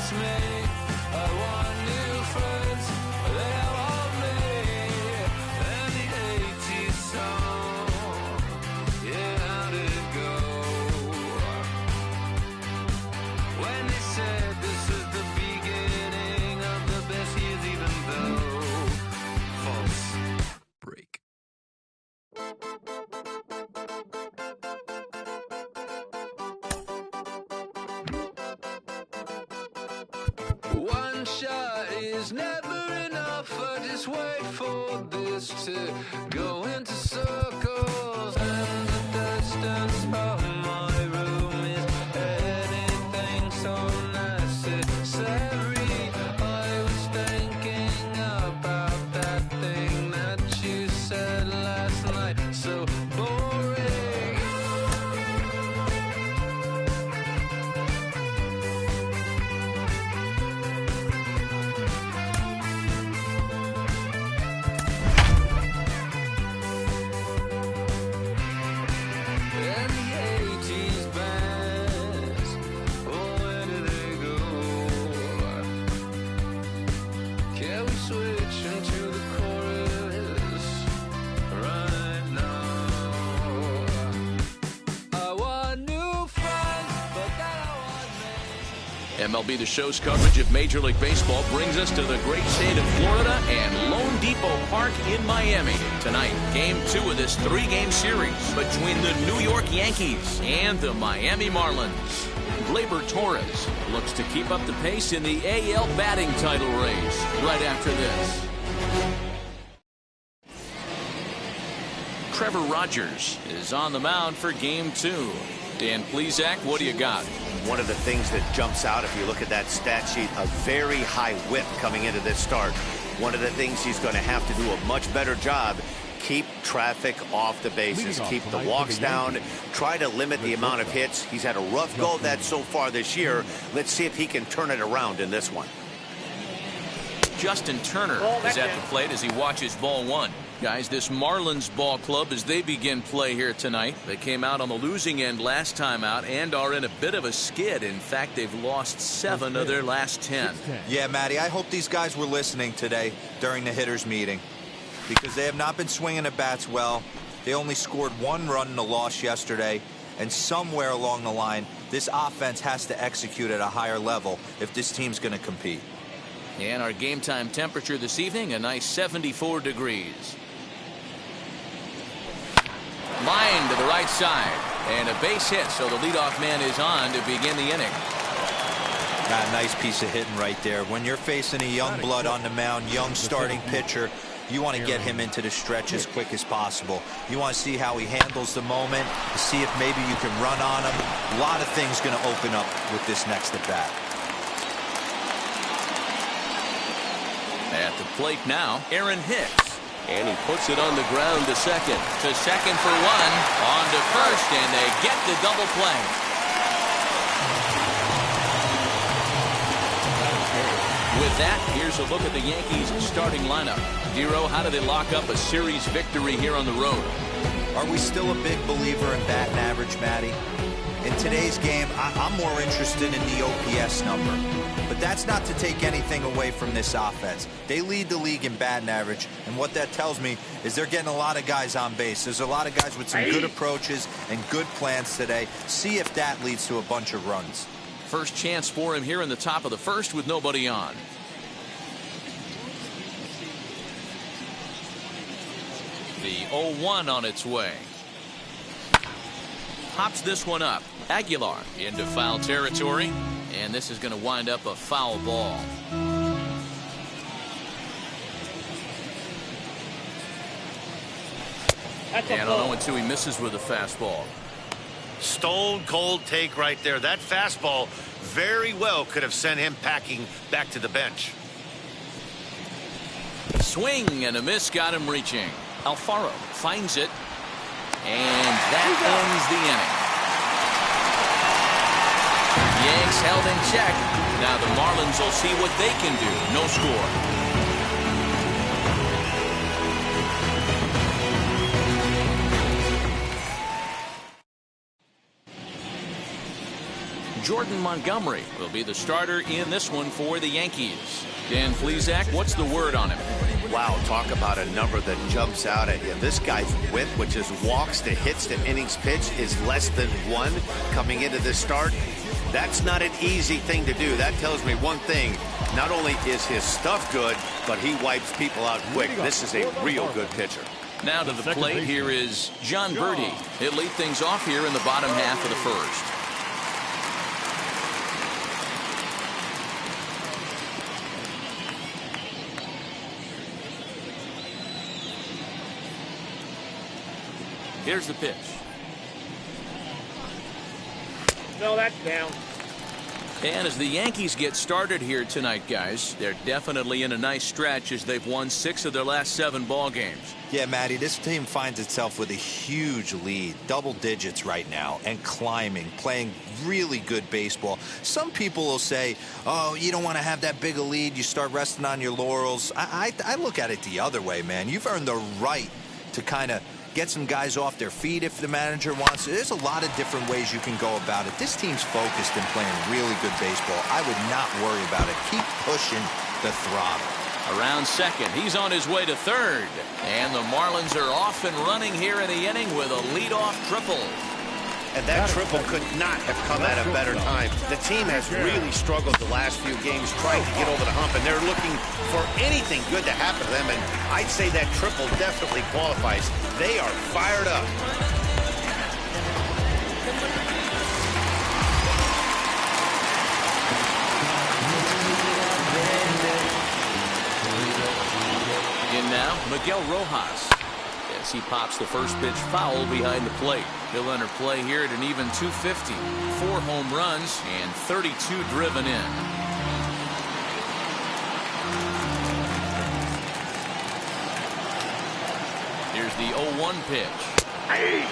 just me. I want new friends, they love me. And the 80s song, yeah, how did it go? When they said this is the beginning of the best years, even though false. Break. One shot is never enough. I just wait for this to go into circles. And the distance of my room is anything so necessary. I was thinking about that thing that you said last night. So boring. And the 80s bands, oh, where do they go? Can we switch into the chorus right now? I want new friends, but then I want me. MLB The Show's coverage of Major League Baseball brings us to the great state of Florida and Lone Depot Park in Miami. Tonight, Game 2 of this 3-game series between the New York Yankees and the Miami Marlins. Gleyber Torres looks to keep up the pace in the AL batting title race right after this. Trevor Rogers is on the mound for Game 2. Dan Plesac, what do you got? One of the things that jumps out if you look at that stat sheet, a very high whip coming into this start. One of the things he's going to have to do a much better job, keep traffic off the bases, keep the walks down, try to limit the amount of hits. He's had a rough go of that so far this year. Let's see if he can turn it around in this one. Justin Turner is at the plate as he watches ball 1. Guys, this Marlins ball club, as they begin play here tonight, they came out on the losing end last time out and are in a bit of a skid. In fact, they've lost 7 of their last 10. Yeah, Matty, I hope these guys were listening today during the hitters meeting, because they have not been swinging the bats well. They only scored 1 run in the loss yesterday, and somewhere along the line, this offense has to execute at a higher level if this team's going to compete. And our game time temperature this evening, a nice 74 degrees. Line to the right side, and a base hit, so the leadoff man is on to begin the inning. A nice piece of hitting right there. When you're facing a young blood on the mound, young starting pitcher, you want to get him into the stretch as quick as possible. You want to see how he handles the moment, to see if maybe you can run on him. A lot of things going to open up with this next at bat. At the plate now, Aaron Hicks. And he puts it on the ground to second. To second for 1. On to first, and they get the double play. With that, here's a look at the Yankees' starting lineup. Dero, how do they lock up a series victory here on the road? Are we still a big believer in batting average, Matty? In today's game, I'm more interested in the OPS number. But that's not to take anything away from this offense. They lead the league in batting average, and what that tells me is they're getting a lot of guys on base. There's a lot of guys with some good approaches and good plans today. See if that leads to a bunch of runs. First chance for him here in the top of the first with nobody on. The 0-1 on its way. Pops this one up. Aguilar into foul territory, and this is going to wind up a foul ball. And on 0-2, he misses with a fastball. Stone cold take right there. That fastball very well could have sent him packing back to the bench. Swing and a miss got him reaching. Alfaro finds it, and that ends the inning. Yanks held in check. Now the Marlins will see what they can do. No score. Jordan Montgomery will be the starter in this one for the Yankees. Dan Plesac, what's the word on him? Wow, talk about a number that jumps out at you. This guy's whip, which is walks to hits to innings pitch, is less than 1 coming into this start. That's not an easy thing to do. That tells me one thing. Not only is his stuff good, but he wipes people out quick. This is a real good pitcher. Now to the plate, here is John Birdie. He'll lead things off here in the bottom half of the first. Here's the pitch. No, that's down. And as the Yankees get started here tonight, guys, they're definitely in a nice stretch as they've won 6 of their last 7 ball games. Yeah, Matty, this team finds itself with a huge lead, double digits right now, and climbing, playing really good baseball. Some people will say, oh, you don't want to have that big a lead, you start resting on your laurels. I look at it the other way, man. You've earned the right to kind of get some guys off their feet if the manager wants to. There's a lot of different ways you can go about it. This team's focused and playing really good baseball. I would not worry about it. Keep pushing the throttle. Around second, he's on his way to third. And the Marlins are off and running here in the inning with a leadoff triple. And that triple could not have come at a better time. The team has really struggled the last few games trying to get over the hump, and they're looking for anything good to happen to them, and I'd say that triple definitely qualifies. They are fired up. In now, Miguel Rojas. As he pops the first pitch foul behind the plate. He'll enter play here at an even 250. 4 home runs and 32 driven in. Here's the 0-1 pitch. Hey,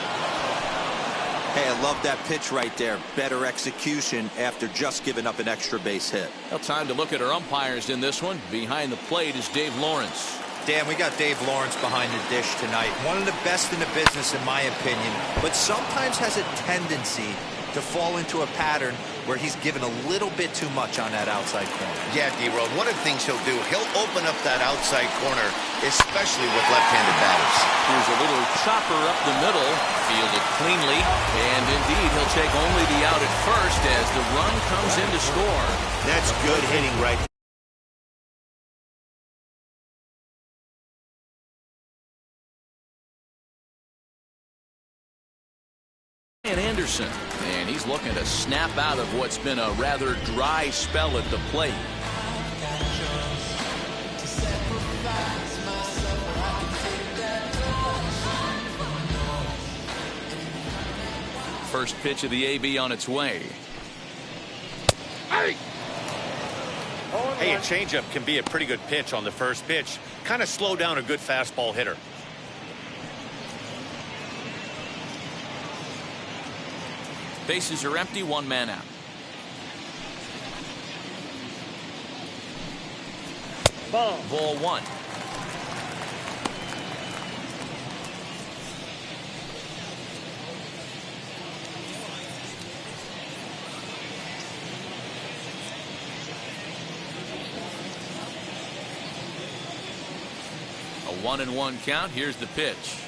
I love that pitch right there. Better execution after just giving up an extra base hit. Well, time to look at our umpires in this one. Behind the plate is Dave Lawrence. Dan, we got Dave Lawrence behind the dish tonight. One of the best in the business, in my opinion, but sometimes has a tendency to fall into a pattern where he's given a little bit too much on that outside corner. Yeah, D-Road, one of the things he'll do, he'll open up that outside corner, especially with left-handed batters. Here's a little chopper up the middle, fielded cleanly, and indeed he'll take only the out at first as the run comes in to score. That's good hitting right there. Anderson, and he's looking to snap out of what's been a rather dry spell at the plate. First pitch of the AB on its way. Hey, a changeup can be a pretty good pitch on the first pitch. Kind of slow down a good fastball hitter. Bases are empty, 1 man out. Ball 1. A 1-1 count. Here's the pitch.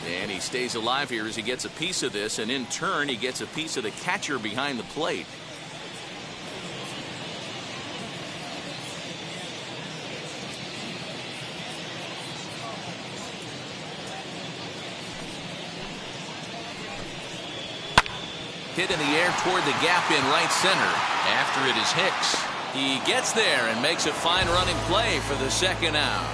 And he stays alive here as he gets a piece of this, and in turn he gets a piece of the catcher behind the plate. Hit in the air toward the gap in right center. After it is Hicks. He gets there and makes a fine running play for the second out.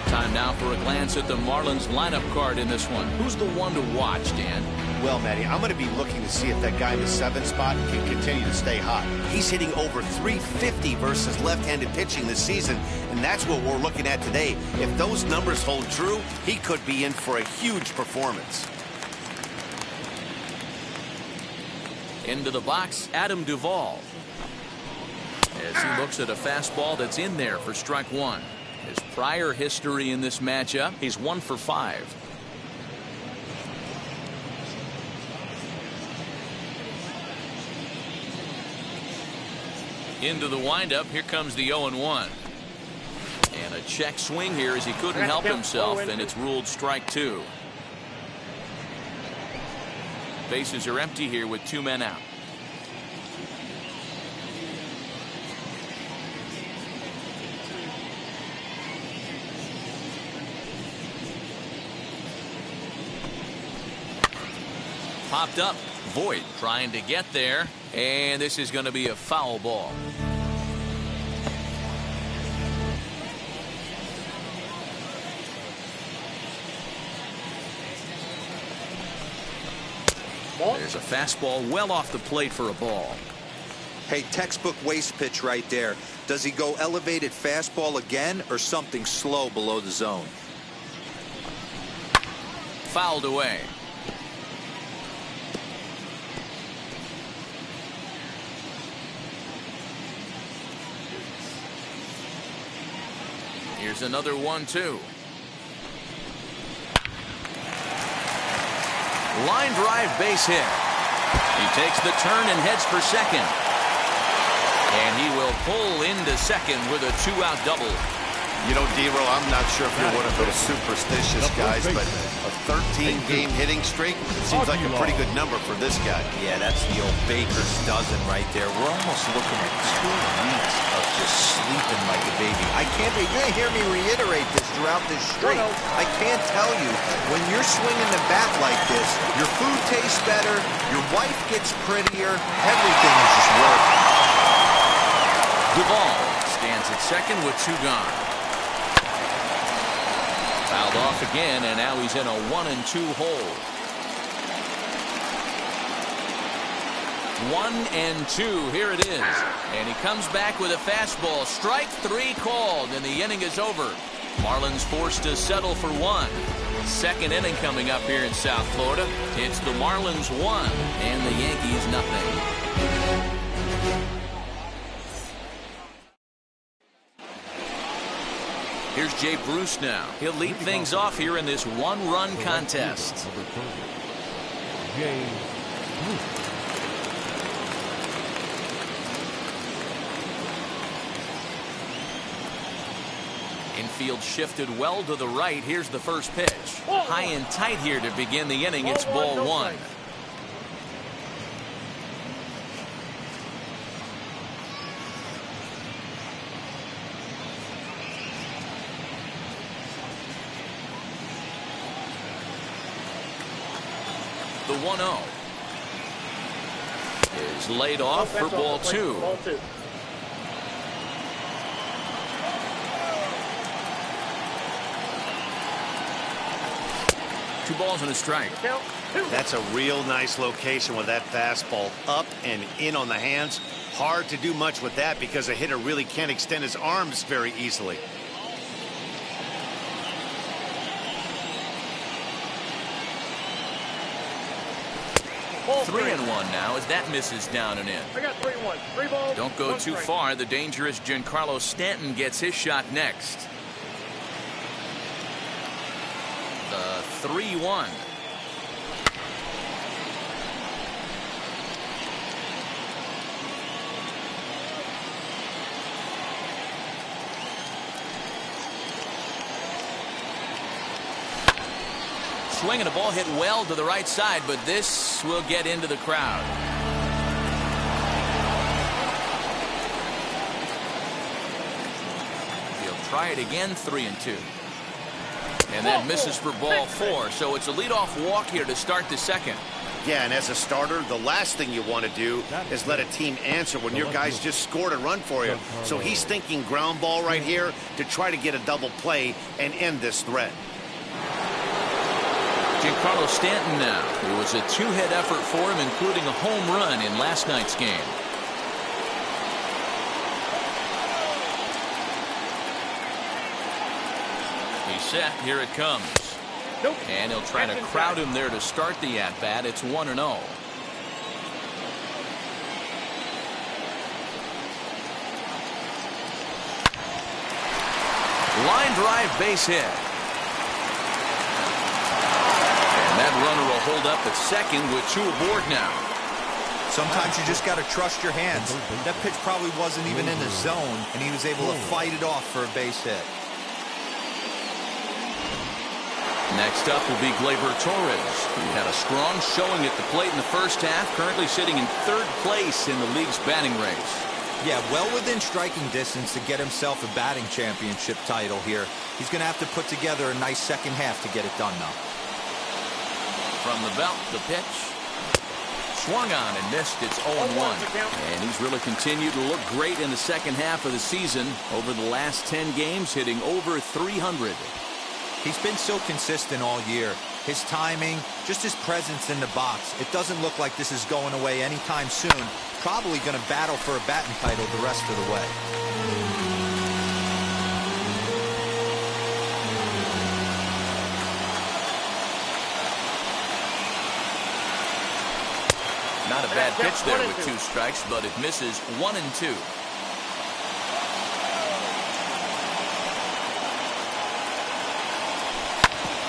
Time now for a glance at the Marlins lineup card in this one. Who's the one to watch, Dan? Well, Matty, I'm going to be looking to see if that guy in the 7th spot can continue to stay hot. He's hitting over 350 versus left-handed pitching this season, and that's what we're looking at today. If those numbers hold true, he could be in for a huge performance. Into the box, Adam Duvall. As he looks at a fastball that's in there for strike one. His prior history in this matchup, he's 1 for 5. Into the windup, here comes the 0-1. And a check swing here as he couldn't help himself, and it's ruled strike 2. Bases are empty here with 2 men out. Popped up. Voit trying to get there, and this is going to be a foul ball. There's a fastball well off the plate for a ball. Hey, textbook waste pitch right there. Does he go elevated fastball again or something slow below the zone? Fouled away. Here's another 1-2. Line drive base hit. He takes the turn and heads for second. And he will pull into second with a 2-out double. You know, D-Row, I'm not sure if you're one of those superstitious guys, but a 13-game hitting streak seems like a pretty good number for this guy. Yeah, that's the old baker's dozen right there. We're almost looking at 2 weeks of just sleeping like a baby. You're going to hear me reiterate this throughout this streak. I can't tell you, when you're swinging the bat like this, your food tastes better, your wife gets prettier, everything is just working. Duvall stands at second with 2 gone. Fouled off again, and now he's in a 1-2 hole. 1-2, here it is. And he comes back with a fastball. Strike 3 called, and the inning is over. Marlins forced to settle for 1. Second inning coming up here in South Florida. It's the Marlins 1 and the Yankees nothing. Here's Jay Bruce now. He'll lead things off here in this 1-run contest. Jay Bruce. Infield shifted well to the right. Here's the first pitch. High and tight here to begin the inning. It's ball 1. The 1-0 is laid off for ball 2. Ball 2. Two balls and a strike. Count 2. That's a real nice location with that fastball up and in on the hands. Hard to do much with that because a hitter really can't extend his arms very easily. Ball 3-1 now as that misses down and in. I got 3-1. 3 balls. Don't go 1 too strike. far. The dangerous Giancarlo Stanton gets his shot next. The 3-1. Swinging a ball hit well to the right side, but this will get into the crowd. He'll try it again, 3-2. And that misses for ball 4, so it's a leadoff walk here to start the second. Yeah, and as a starter, the last thing you want to do is let a team answer when your guys just scored a run for you. So he's thinking ground ball right here to try to get a double play and end this threat. Giancarlo Stanton now. It was a 2-hit effort for him, including a home run in last night's game. He's set. Here it comes. Nope. And he'll try to crowd him there to start the at-bat. It's 1-0. Line drive base hit. And that runner will hold up at second with 2 aboard now. Sometimes you just got to trust your hands. That pitch probably wasn't even in the zone, and he was able to fight it off for a base hit. Next up will be Gleyber Torres. He had a strong showing at the plate in the first half, currently sitting in 3rd place in the league's batting race. Yeah, well within striking distance to get himself a batting championship title here. He's going to have to put together a nice second half to get it done, though. From the belt, the pitch. Swung on and missed. It's 0-1. And he's really continued to look great in the second half of the season. Over the last 10 games, hitting over 300. He's been so consistent all year. His timing, just his presence in the box. It doesn't look like this is going away anytime soon. Probably going to battle for a batting title the rest of the way. Not a bad pitch there with 2 strikes, but it misses 1 and 2.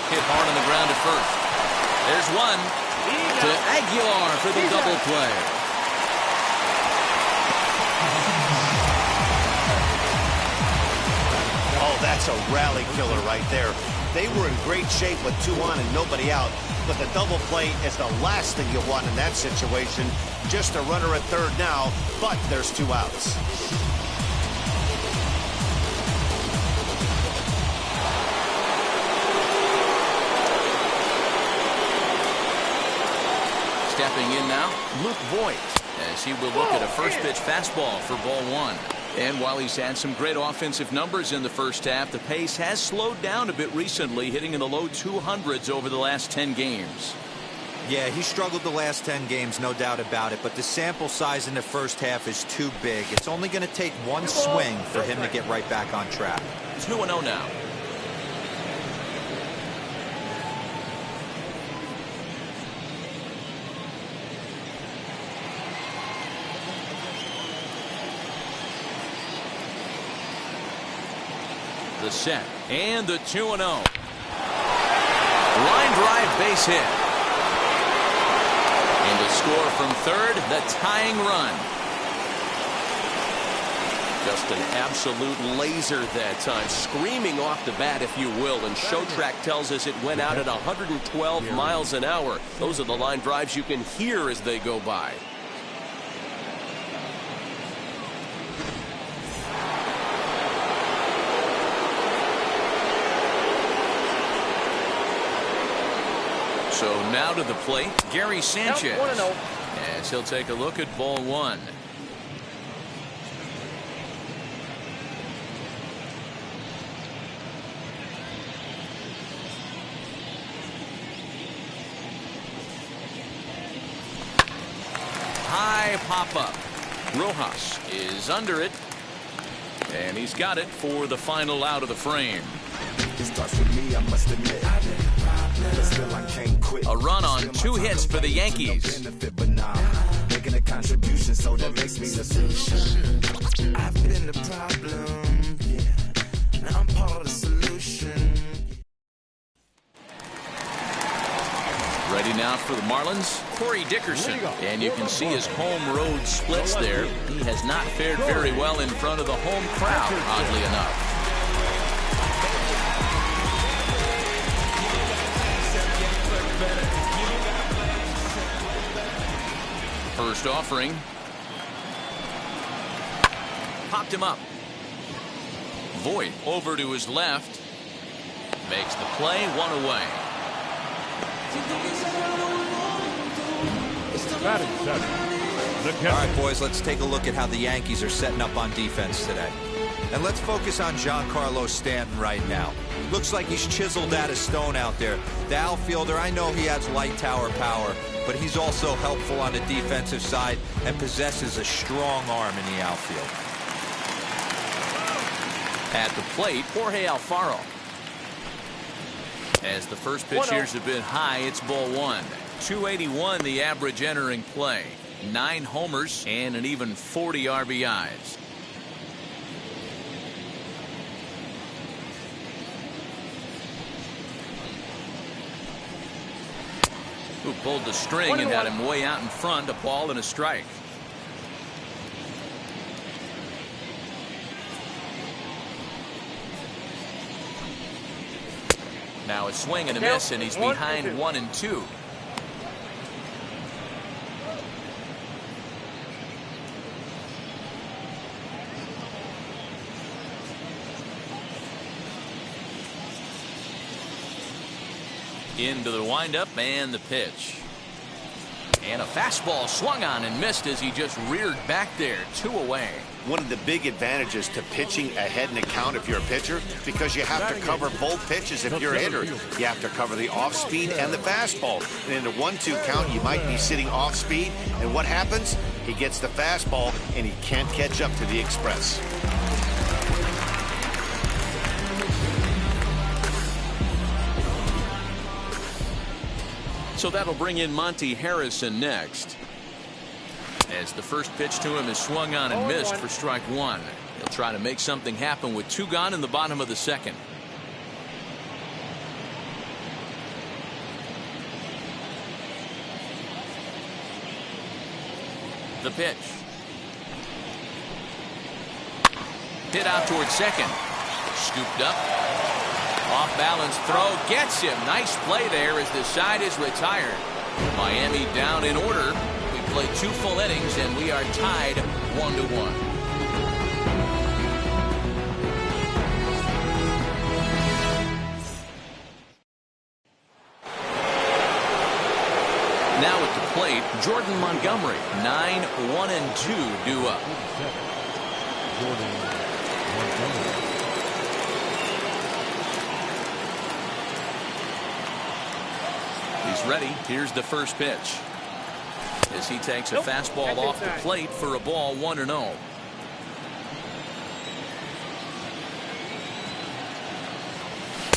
Hit hard on the ground at first. There's one to Aguilar for the double play. Oh, that's a rally killer right there. They were in great shape with 2 on and nobody out, but the double play is the last thing you want in that situation. Just a runner at 3rd now, but there's 2 outs. Stepping in now, Luke Voigt, as he will look at a first pitch fastball for ball 1. And while he's had some great offensive numbers in the first half, the pace has slowed down a bit recently, hitting in the low 200s over the last 10 games. Yeah, he struggled the last 10 games, no doubt about it, but the sample size in the first half is too big. It's only going to take 1 swing for him to get right back on track. 2-0 now. The set and the 2-0. Line drive base hit. And to score from 3rd, the tying run. Just an absolute laser that time, screaming off the bat, if you will. And Showtrack tells us it went out at 112 miles an hour. Those are the line drives you can hear as they go by. So now to the plate, Gary Sanchez, as he'll take a look at ball 1. High pop-up. Rojas is under it, and he's got it for the final out of the frame. A run on 2 hits for the Yankees. Making a contribution, so that makes me the solution. I've been the problem, yeah. Now I'm part of the solution. Ready now for the Marlins, Corey Dickerson. And you can see his home road splits there. He has not fared very well in front of the home crowd, oddly enough. First offering. Popped him up. Voigt over to his left. Makes the play, 1 away. Batting 7. All right, boys, let's take a look at how the Yankees are setting up on defense today. And let's focus on Giancarlo Stanton right now. Looks like he's chiseled out of stone out there. The outfielder, I know he has light tower power, but he's also helpful on the defensive side and possesses a strong arm in the outfield. At the plate, Jorge Alfaro. As the first pitch here's a bit high, it's ball 1. 281 the average entering play. 9 homers and an even 40 RBIs. who pulled the string and had him way out in front, a ball and a strike. Now a swing and a miss, and he's behind 1-2. Into the windup and the pitch. And a fastball swung on and missed as he just reared back there. 2 away. One of the big advantages to pitching ahead in the count if you're a pitcher, because you have to cover both pitches if you're a hitter. You have to cover the off speed and the fastball. And in a 1-2 count, you might be sitting off speed. And what happens? He gets the fastball and he can't catch up to the express. So that'll bring in Monty Harrison next. As the first pitch to him is swung on and missed for strike 1. He'll try to make something happen with 2 gone in the bottom of the second. The pitch. Hit out towards second. Scooped up. Off balance throw gets him. Nice play there as the side is retired. Miami down in order. We played 2 full innings and we are tied 1-1. Now at the plate, Jordan Montgomery. 9-1-2 due up. Jordan Montgomery. He's ready. Here's the first pitch. As he takes a fastball off the plate for a ball, 1-0.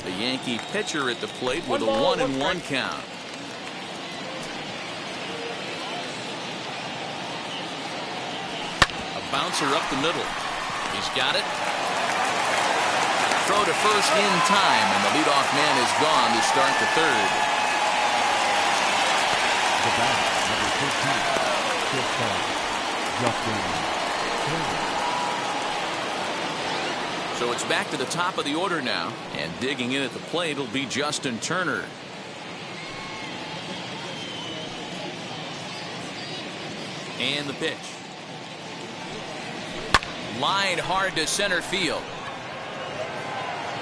The Yankee pitcher at the plate with a 1-1 count. A bouncer up the middle. He's got it. Throw to first in time, and the leadoff man is gone to start the third. The bat, number 13, shortstop, Justin Turner. So it's back to the top of the order now, and digging in at the plate will be Justin Turner. And the pitch. Lined hard to center field.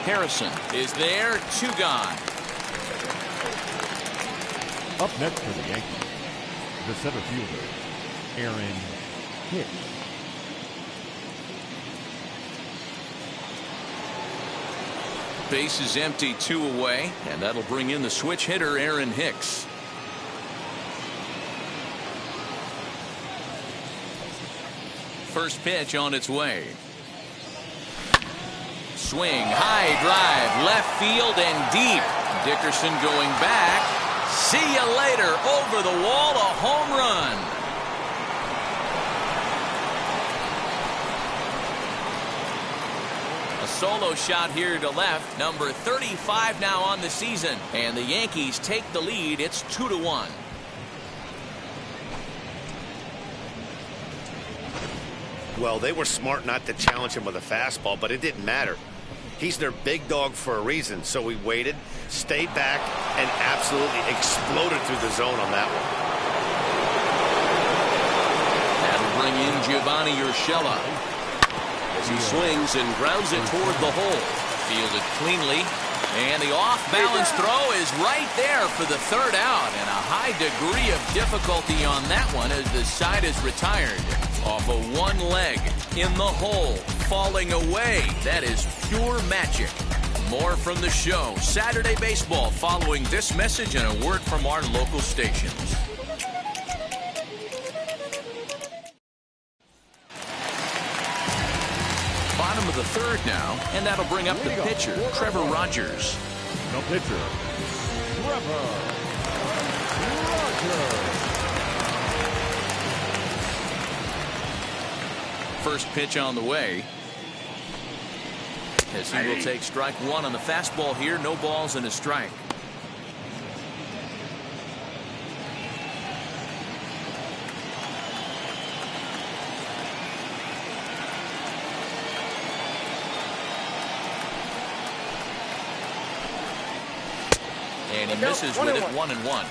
Harrison is there, 2 gone. Up next for the Yankees, the center fielder, Aaron Hicks. Base is empty, 2 away, and that'll bring in the switch hitter, Aaron Hicks. First pitch on its way. Swing, high drive, left field and deep. Dickerson going back. See you later. Over the wall, a home run. A solo shot here to left. Number 35 now on the season. And the Yankees take the lead. It's 2-1. Well, they were smart not to challenge him with a fastball, but it didn't matter. He's their big dog for a reason, so we waited, stayed back, and absolutely exploded through the zone on that one. That'll bring in Giovanni Urshela as he swings and grounds it toward the hole. Fielded cleanly, and the off-balance throw is right there for the third out, and a high degree of difficulty on that one as the side is retired. Off of one leg, in the hole, falling away. That is pure magic. More from the show. Saturday Baseball following this message and a word from our local stations. Bottom of the third now, and that'll bring up the pitcher, Trevor Rogers. The pitcher, Trevor Rogers. First pitch on the way. As he will take strike 1 on the fastball here. No balls and a strike. And he misses with it, 1-1.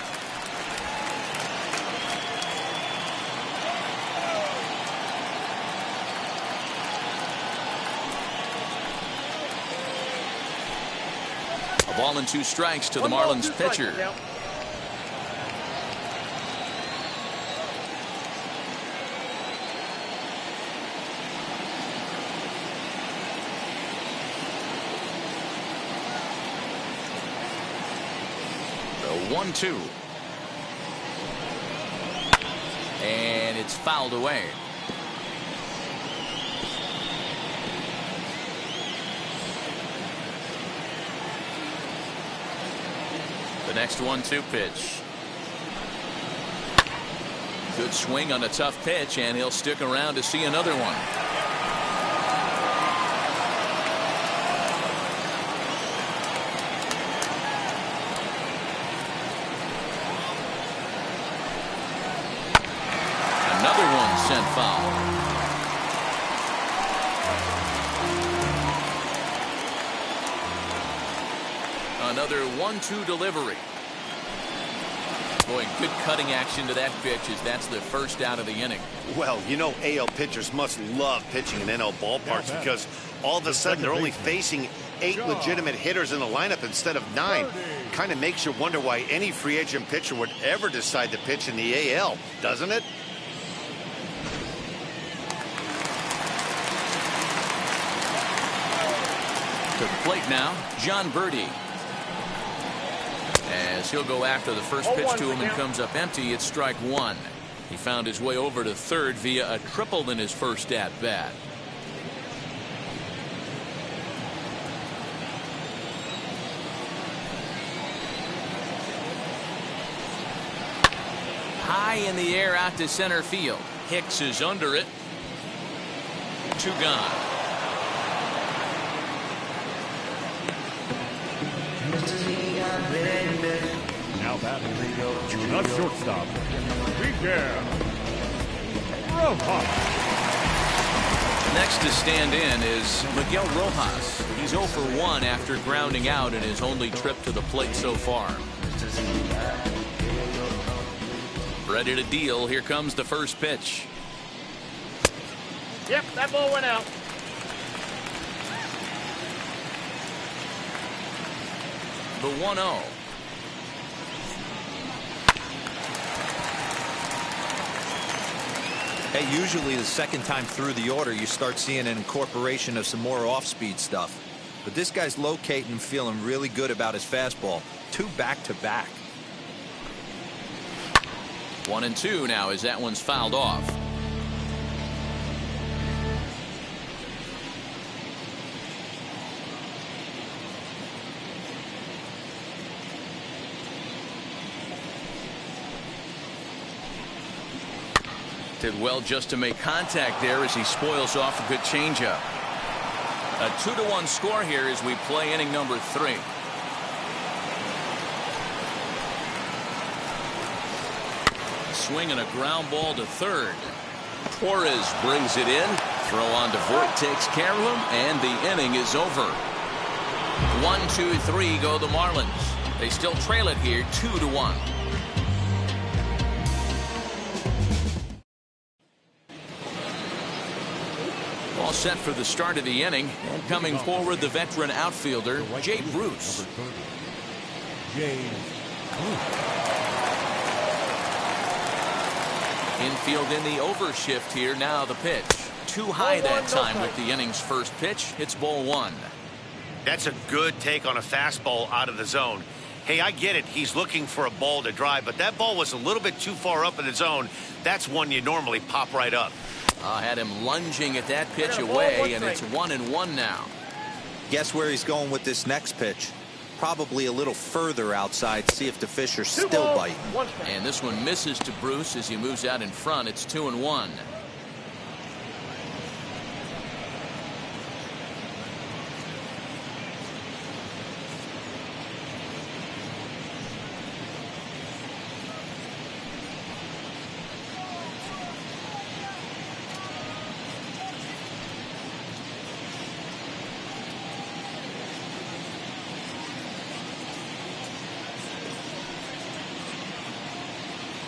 A ball and 2 strikes to the Marlins pitcher. The 1-2. And it's fouled away. The next 1-2 pitch. Good swing on a tough pitch, and he'll stick around to see another one. Another one sent foul. Another 1-2 delivery. Boy, good cutting action to that pitch as that's the first out of the inning. Well, you know, AL pitchers must love pitching in NL ballparks because all of a sudden they're only facing 8 legitimate hitters in the lineup instead of 9. Kind of makes you wonder why any free agent pitcher would ever decide to pitch in the AL, doesn't it? To the plate now, John Birdie. As he'll go after the first pitch to him and comes up empty, it's strike 1. He found his way over to third via a triple in his first at bat. High in the air out to center field. Hicks is under it. 2 gone. Now batting the shortstop, Miguel Rojas. Next to stand in is Miguel Rojas. He's 0 for 1 after grounding out in his only trip to the plate so far. Ready to deal. Here comes the first pitch. Yep, that ball went out. The 1-0. Hey, usually the second time through the order you start seeing an incorporation of some more off-speed stuff. But this guy's locating and feeling really good about his fastball. 2 back-to-back. 1-2 now as that one's fouled off. Did well just to make contact there as he spoils off a good changeup. A 2-1 score here as we play inning number 3. Swing and a ground ball to third. Torres brings it in. Throw on to Voit, takes care of him, and the inning is over. 1, 2, 3 go the Marlins. They still trail it here 2-1. All set for the start of the inning, and coming forward the veteran outfielder Jay Bruce. Jay Bruce. Infield in the overshift here. Now the pitch. Too high that time with the inning's first pitch. It's ball 1. That's a good take on a fastball out of the zone. Hey, I get it. He's looking for a ball to drive, but that ball was a little bit too far up in the zone. That's one you normally pop right up. Had him lunging at that pitch away, and it's 1-1 now. Guess where he's going with this next pitch? Probably a little further outside. See if the fish are still biting. And this one misses to Bruce as he moves out in front. It's 2-1.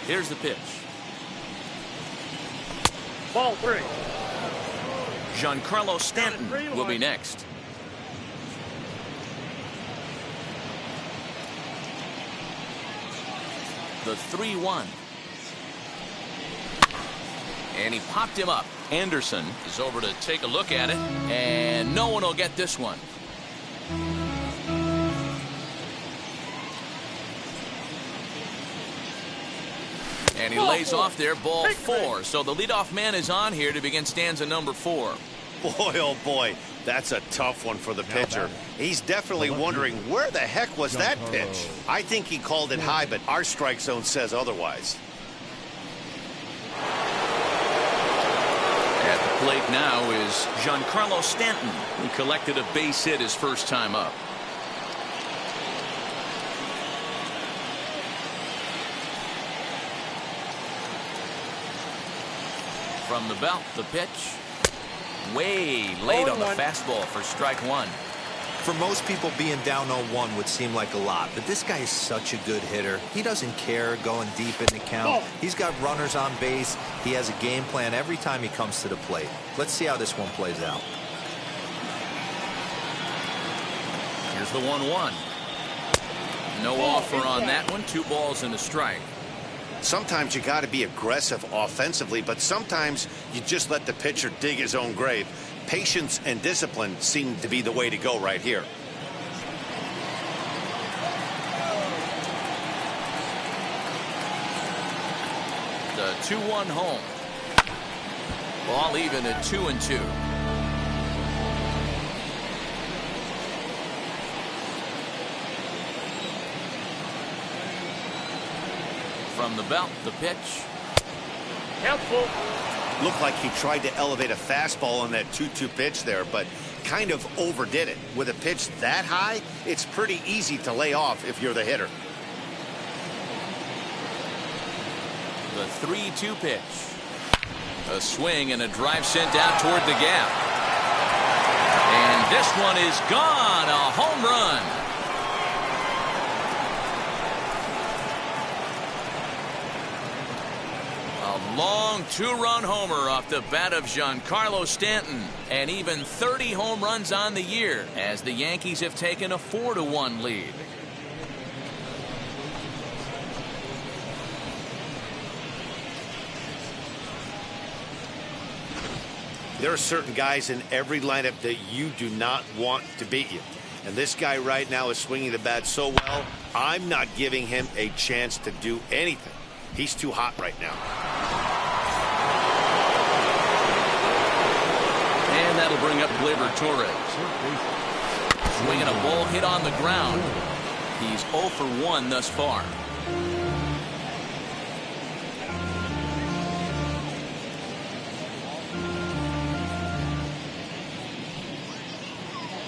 Here's the pitch. Ball 3. Giancarlo Stanton will be next. The 3-1. And he popped him up. Anderson is over to take a look at it, and no one will get this one. And he lays off there, ball 4. So the leadoff man is on here to begin stanza number 4. Boy, oh boy, that's a tough one for the pitcher. He's definitely wondering where the heck was that pitch. I think he called it high, but our strike zone says otherwise. At the plate now is Giancarlo Stanton. He collected a base hit his first time up. From the belt, the pitch. Way late on the fastball for strike 1. For most people, being down 0-1 would seem like a lot, but this guy is such a good hitter. He doesn't care going deep in the count. He's got runners on base. He has a game plan every time he comes to the plate. Let's see how this one plays out. Here's the 1-1. No offer on that one. 2 balls and a strike. Sometimes you got to be aggressive offensively, but sometimes you just let the pitcher dig his own grave. Patience and discipline seem to be the way to go right here. The 2-1 home. Ball even at 2-2. From the belt, the pitch. Helpful. Looked like he tried to elevate a fastball on that 2-2 pitch there, but kind of overdid it. With a pitch that high, it's pretty easy to lay off if you're the hitter. The 3-2 pitch. A swing and a drive sent out toward the gap. And this one is gone. A home run. Long 2-run homer off the bat of Giancarlo Stanton, and even 30 home runs on the year as the Yankees have taken a 4-1 lead. There are certain guys in every lineup that you do not want to beat you. And this guy right now is swinging the bat so well, I'm not giving him a chance to do anything. He's too hot right now. And that'll bring up Gleyber Torres. Swinging a ball hit on the ground. He's 0 for 1 thus far.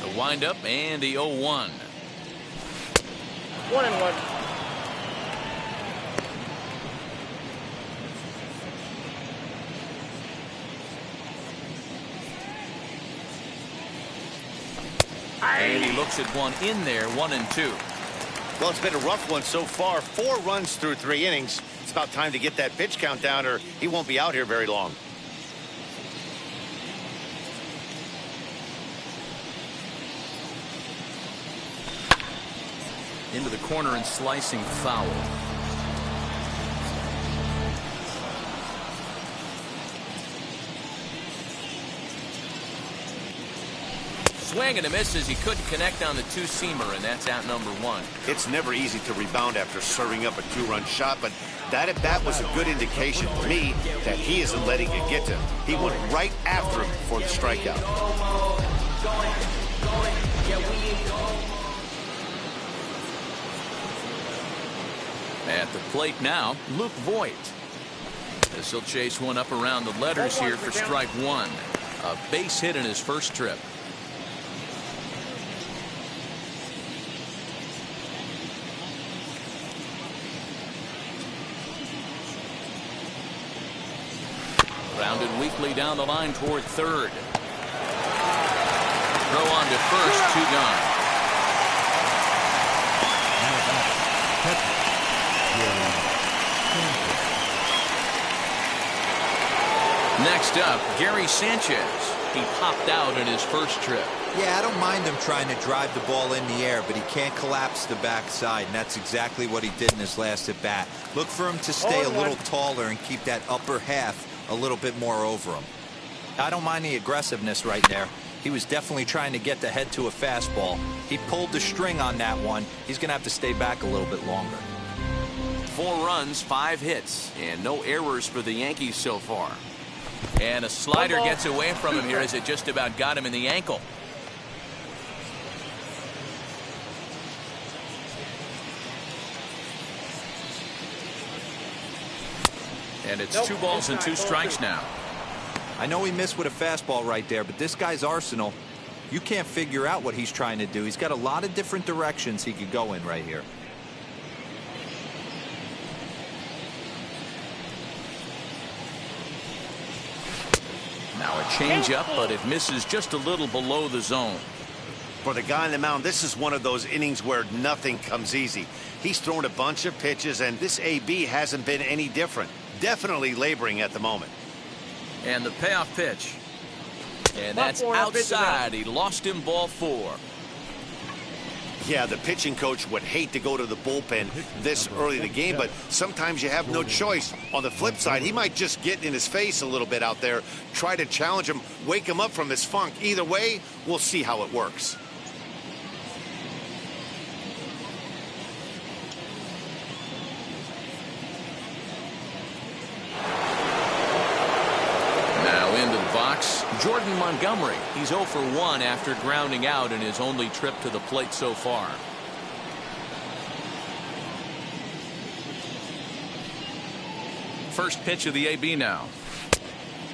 The windup and the 0-1. 1-1. And he looks at one in there, 1-2. Well, it's been a rough one so far. 4 runs through 3 innings. It's about time to get that pitch count down, or he won't be out here very long. Into the corner and slicing foul. Swing and a miss as he couldn't connect on the 2-seamer, and that's out number 1. It's never easy to rebound after serving up a 2-run shot, but that at bat was a good indication to me that he isn't letting it get to him. He went right after him for the strikeout. At the plate now, Luke Voit. This will chase one up around the letters here for strike 1. A base hit in his first trip. Grounded weakly down the line toward third. Throw on to first, 2 gone. Now back, catcher, Gary Sanchez. Next up, Gary Sanchez. He popped out in his first trip. Yeah, I don't mind him trying to drive the ball in the air, but he can't collapse the backside, and that's exactly what he did in his last at bat. Look for him to stay a little taller and keep that upper half a little bit more over him. I don't mind the aggressiveness right there. He was definitely trying to get the head to a fastball. He pulled the string on that one. He's going to have to stay back a little bit longer. 4 runs, 5 hits, and no errors for the Yankees so far. And a slider gets away from him here as it just about got him in the ankle. And it's 2 balls and 2 strikes now. I know he missed with a fastball right there, but this guy's arsenal, you can't figure out what he's trying to do. He's got a lot of different directions he could go in right here. Now a changeup, but it misses just a little below the zone. For the guy on the mound, this is one of those innings where nothing comes easy. He's thrown a bunch of pitches, and this AB hasn't been any different. Definitely laboring at the moment. And the payoff pitch. And that's outside. He lost him, ball 4. Yeah, the pitching coach would hate to go to the bullpen this early in the game, but sometimes you have no choice. On the flip side, he might just get in his face a little bit out there, try to challenge him, wake him up from his funk. Either way, we'll see how it works. Now into the box, Jordan Montgomery. He's 0 for 1 after grounding out in his only trip to the plate so far. First pitch of the AB now.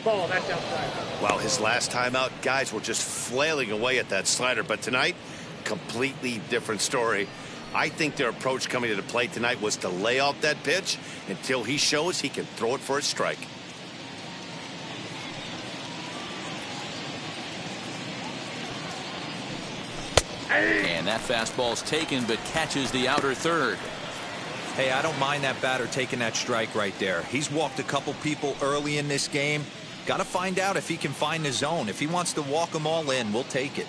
Ball, that's outside. Well, his last time out, guys were just flailing away at that slider, but tonight, completely different story. I think their approach coming to the plate tonight was to lay off that pitch until he shows he can throw it for a strike. And that fastball's taken, but catches the outer third. Hey, I don't mind that batter taking that strike right there. He's walked a couple people early in this game. Got to find out if he can find the zone. If he wants to walk them all in, we'll take it.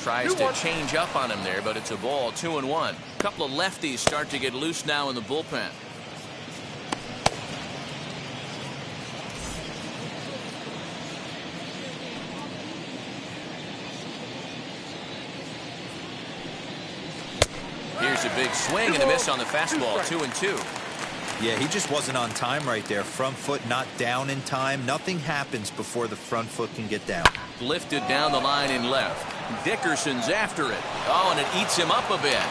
Tries to change up on him there, but it's a ball. 2-1. A couple of lefties start to get loose now in the bullpen. Here's a big swing and a miss on the fastball. 2-2. Yeah, he just wasn't on time right there. Front foot not down in time. Nothing happens before the front foot can get down. Lifted down the line in left. Dickerson's after it. Oh, and it eats him up a bit.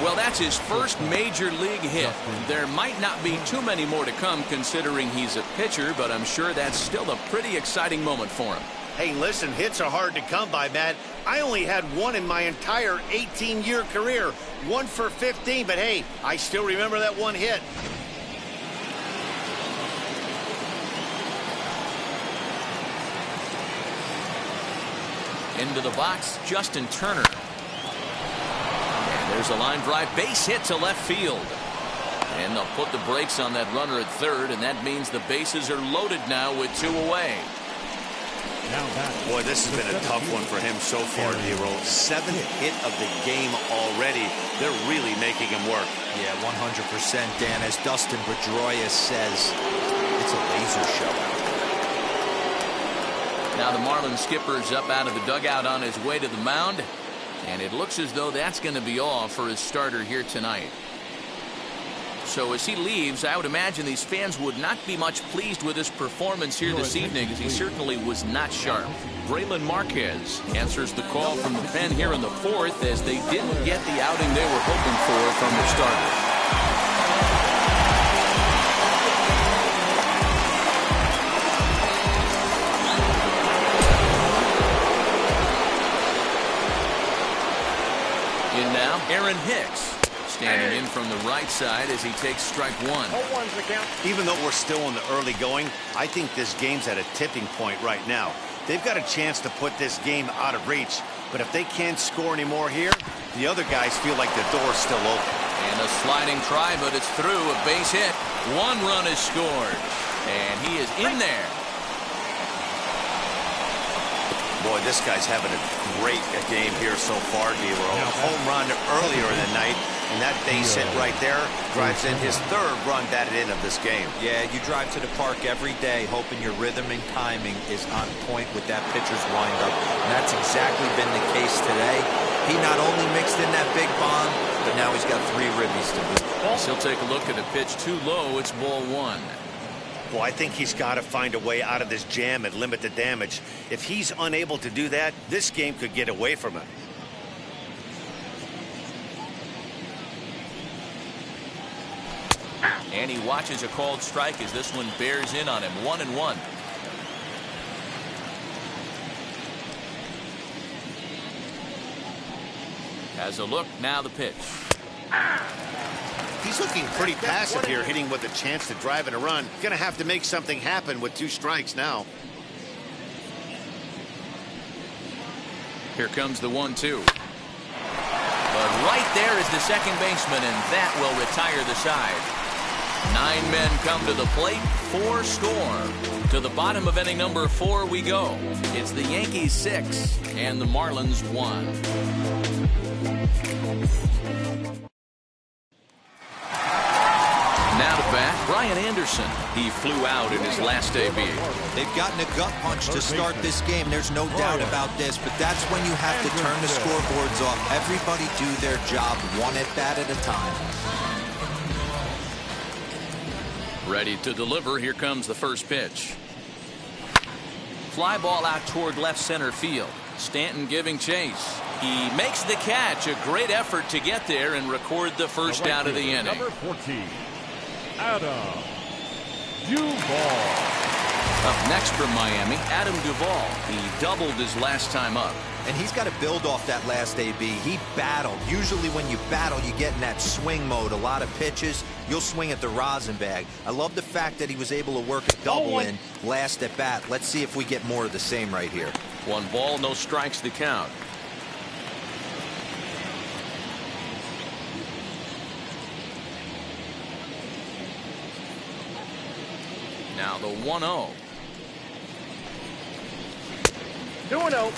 Well, that's his first major league hit. There might not be too many more to come considering he's a pitcher, but I'm sure that's still a pretty exciting moment for him. Hey, listen, hits are hard to come by, Matt. I only had one in my entire 18-year career. 1 for 15, but hey, I still remember that one hit. Into the box, Justin Turner. And there's a line drive base hit to left field. And they'll put the brakes on that runner at third, and that means the bases are loaded now with 2 away. Boy, this has been a tough one for him so far, D-Roll. 7th hit of the game already. They're really making him work. Yeah, 100%, Dan. As Dustin Pedroia says, it's a laser show. Now the Marlins skipper's up out of the dugout on his way to the mound, and it looks as though that's going to be all for his starter here tonight. So as he leaves, I would imagine these fans would not be much pleased with his performance here this evening, as he certainly was not sharp. Braylon Marquez answers the call from the pen here in the 4th, as they didn't get the outing they were hoping for from the starter. In now, Aaron Hicks. Standing in from the right side as he takes strike 1. 0-1's the count. Even though we're still in the early going, I think this game's at a tipping point right now. they've got a chance to put this game out of reach. But if they can't score anymore here, the other guys feel like the door's still open. And a sliding try, but it's through. A base hit. 1 run is scored. And he is in there. Boy, this guy's having a great game here so far, D-Lo. A home run earlier in the night, and that base hit right there drives in his 3rd run batted in of this game. Yeah, you drive to the park every day hoping your rhythm and timing is on point with that pitcher's windup, and that's exactly been the case today. He not only mixed in that big bomb, but now he's got 3 ribbies to boot. He'll take a look at a pitch too low. It's ball 1. Well, I think he's got to find a way out of this jam and limit the damage. If he's unable to do that, this game could get away from him. And he watches a called strike as this one bears in on him. 1-1. Has a look. Now the pitch. He's looking pretty passive here, hitting with a chance to drive in a run. Gonna have to make something happen with 2 strikes now. Here comes the 1-2. But right there is the second baseman, and that will retire the side. 9 men come to the plate, 4 score. To the bottom of inning number 4 we go. It's the Yankees 6 and the Marlins 1. Now to bat, Brian Anderson. He flew out in his last debut. They've gotten a gut punch to start this game. There's no doubt about this, but that's when you have to turn the scoreboards off. Everybody do their job 1 at bat at a time. Ready to deliver. Here comes the first pitch. Fly ball out toward left center field. Stanton giving chase. He makes the catch. A great effort to get there and record the first out of the inning. Number 14, Adam Duvall. Up next from Miami, Adam Duvall. He doubled his last time up. And he's got to build off that last AB. He battled. Usually when you battle, you get in that swing mode. A lot of pitches, you'll swing at the rosin bag. I love the fact that he was able to work a double in last at bat. Let's see if we get more of the same right here. 1 ball, no strikes the count. Now the 1-0. 2-0.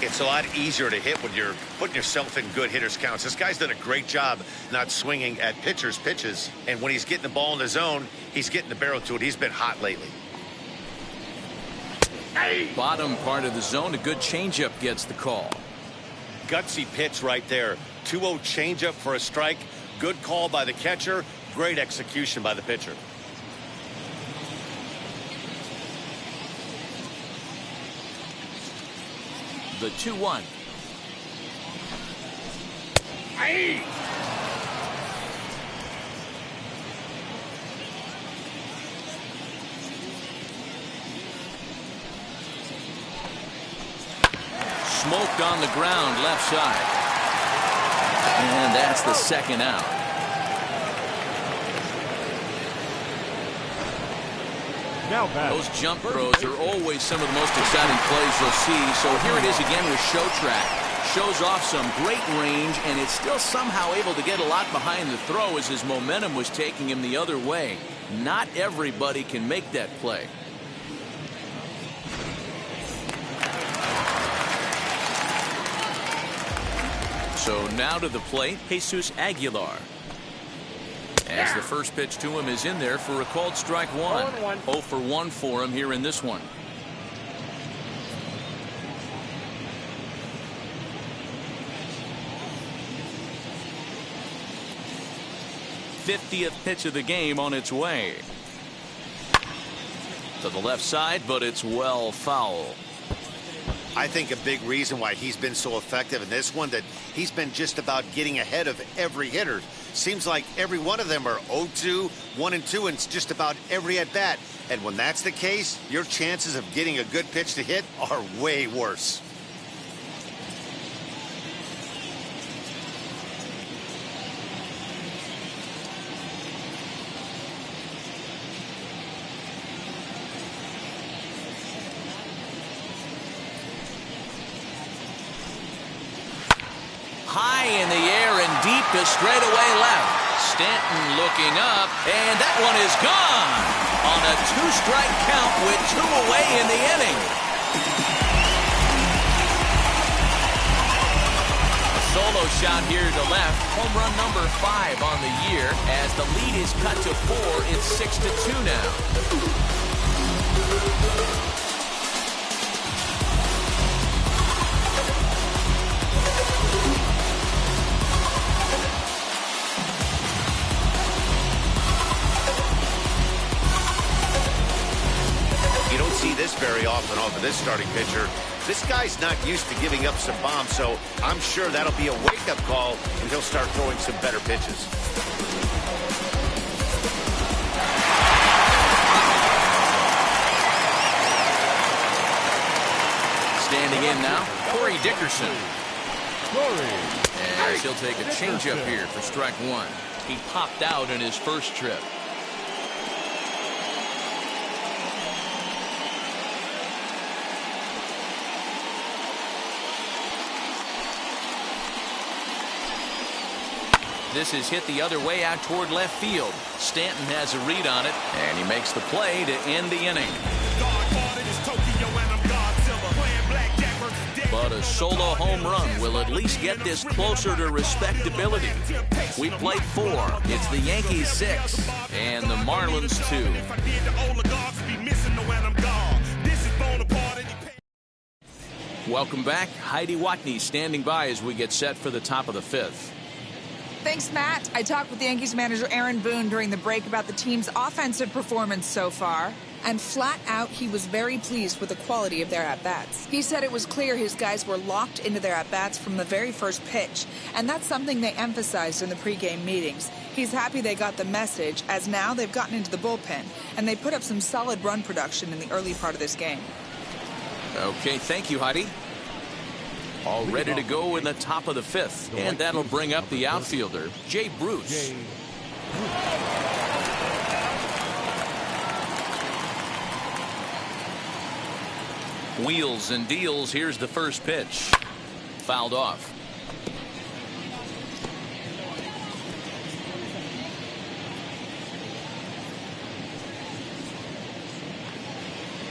It's a lot easier to hit when you're putting yourself in good hitters' counts. This guy's done a great job not swinging at pitchers' pitches. And when he's getting the ball in the zone, he's getting the barrel to it. He's been hot lately. Bottom part of the zone, a good changeup gets the call. Gutsy pitch right there. 2-0 changeup for a strike. Good call by the catcher. Great execution by the pitcher. The 2-1. Smoked on the ground left side. And that's the second out. Now back. Those jump throws are always some of the most exciting plays you'll see. So here it is again with Show Track. Shows off some great range, and it's still somehow able to get a lot behind the throw as his momentum was taking him the other way. Not everybody can make that play. So now to the plate, Jesus Aguilar. As the first pitch to him is in there for a called strike 1. 0 for 1 for him here in this one. '50th pitch of the game on its way. To the left side, but it's well foul. I think a big reason why he's been so effective in this one, that he's been just about getting ahead of every hitter. Seems like every one of them are 0-2, 1-2, and it's just about every at bat. And when that's the case, your chances of getting a good pitch to hit are way worse. high in the air and deep to straightaway left. Stanton looking up, and that one is gone on a 2-strike count with 2 away in the inning. A solo shot here to left. Home run number 5 on the year. As the lead is cut to 4, it's 6-2 now. You don't see this very often off of this starting pitcher. This guy's not used to giving up some bombs, so I'm sure that'll be a wake-up call, and he'll start throwing some better pitches. Standing in now, Corey Dickerson. And he'll take a changeup here for strike 1. He popped out in his first trip. This is hit the other way out toward left field. Stanton has a read on it, and he makes the play to end the inning. But a solo home run will at least get this closer to respectability. We played 4. It's the Yankees 6 and the Marlins 2. Welcome back. Heidi Watney standing by as we get set for the top of the 5th. Thanks, Matt. I talked with Yankees manager Aaron Boone during the break about the team's offensive performance so far. And flat out, he was very pleased with the quality of their at-bats. He said it was clear his guys were locked into their at-bats from the very first pitch. And that's something they emphasized in the pregame meetings. He's happy they got the message, as now they've gotten into the bullpen. And they put up some solid run production in the early part of this game. Okay, thank you, Heidi. All ready to go in the top of the 5th. And that'll bring up the outfielder, Jay Bruce. Wheels and deals. Here's the first pitch. Fouled off.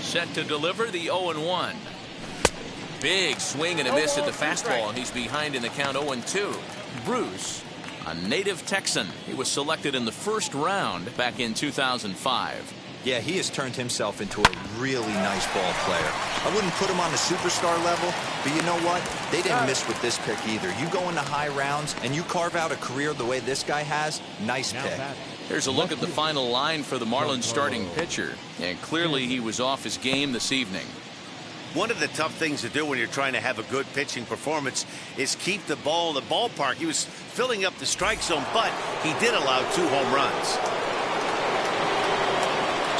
Set to deliver the 0-1. Big swing and a miss at the fastball, and he's behind in the count 0-2. Bruce, a native Texan. He was selected in the first round back in 2005. Yeah, he has turned himself into a really nice ball player. I wouldn't put him on the superstar level, but you know what? They didn't miss with this pick either. You go into high rounds and you carve out a career the way this guy has, nice pick. Here's a look at the final line for the Marlins starting pitcher. And clearly he was off his game this evening. One of the tough things to do when you're trying to have a good pitching performance is keep the ball in the ballpark. He was filling up the strike zone, but he did allow 2 home runs.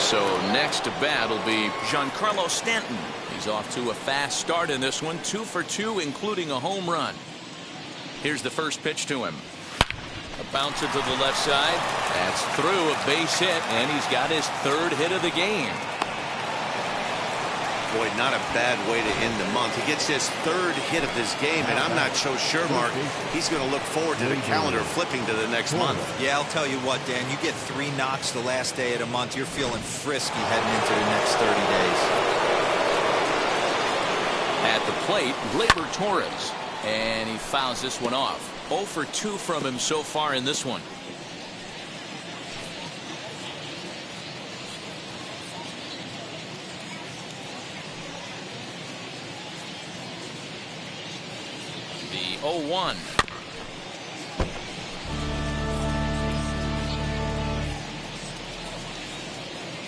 So next to bat will be Giancarlo Stanton. He's off to a fast start in this one, 2 for 2, including a home run. Here's the first pitch to him. A bouncer to the left side. That's through, a base hit, and he's got his 3rd hit of the game. Boy, not a bad way to end the month. He gets his 3rd hit of this game, and I'm not so sure, Mark, he's going to look forward to the calendar flipping to the next month. Yeah, I'll tell you what, Dan, you get 3 knocks the last day of the month, you're feeling frisky heading into the next 30 days. At the plate, Gleyber Torres, and he fouls this one off. 0 for 2 from him so far in this one. The 0-1.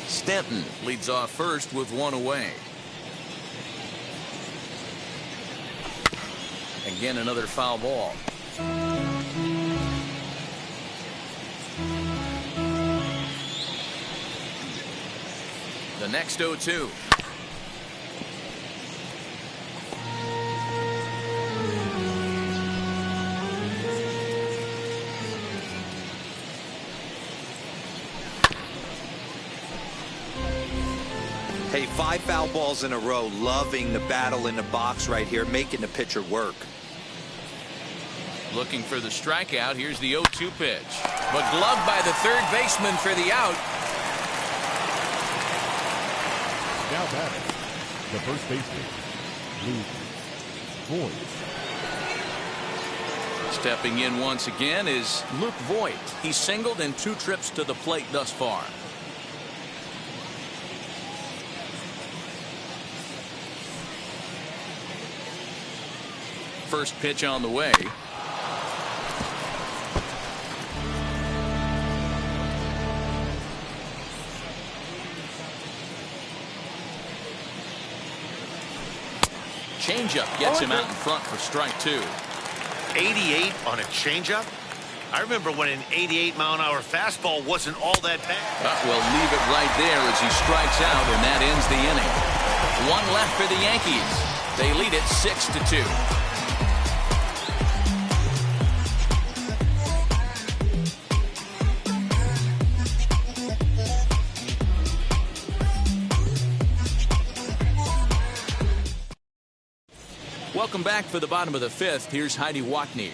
Stanton leads off first with 1 away. Again, another foul ball. The next 0-2. Hey, 5 foul balls in a row, loving the battle in the box right here, making the pitcher work. Looking for the strikeout. Here's the 0-2 pitch. But gloved by the third baseman for the out. Now batting, the first baseman, Luke Voigt. Stepping in once again is Luke Voigt. He's singled in 2 trips to the plate thus far. First pitch on the way. Changeup gets him out in front for strike 2. 88 on a changeup? I remember when an 88-mile-an-hour fastball wasn't all that bad. We'll leave it right there as he strikes out, and that ends the inning. 1 left for the Yankees. They lead it 6-2. Welcome back for the bottom of the 5th. Here's Heidi Watney.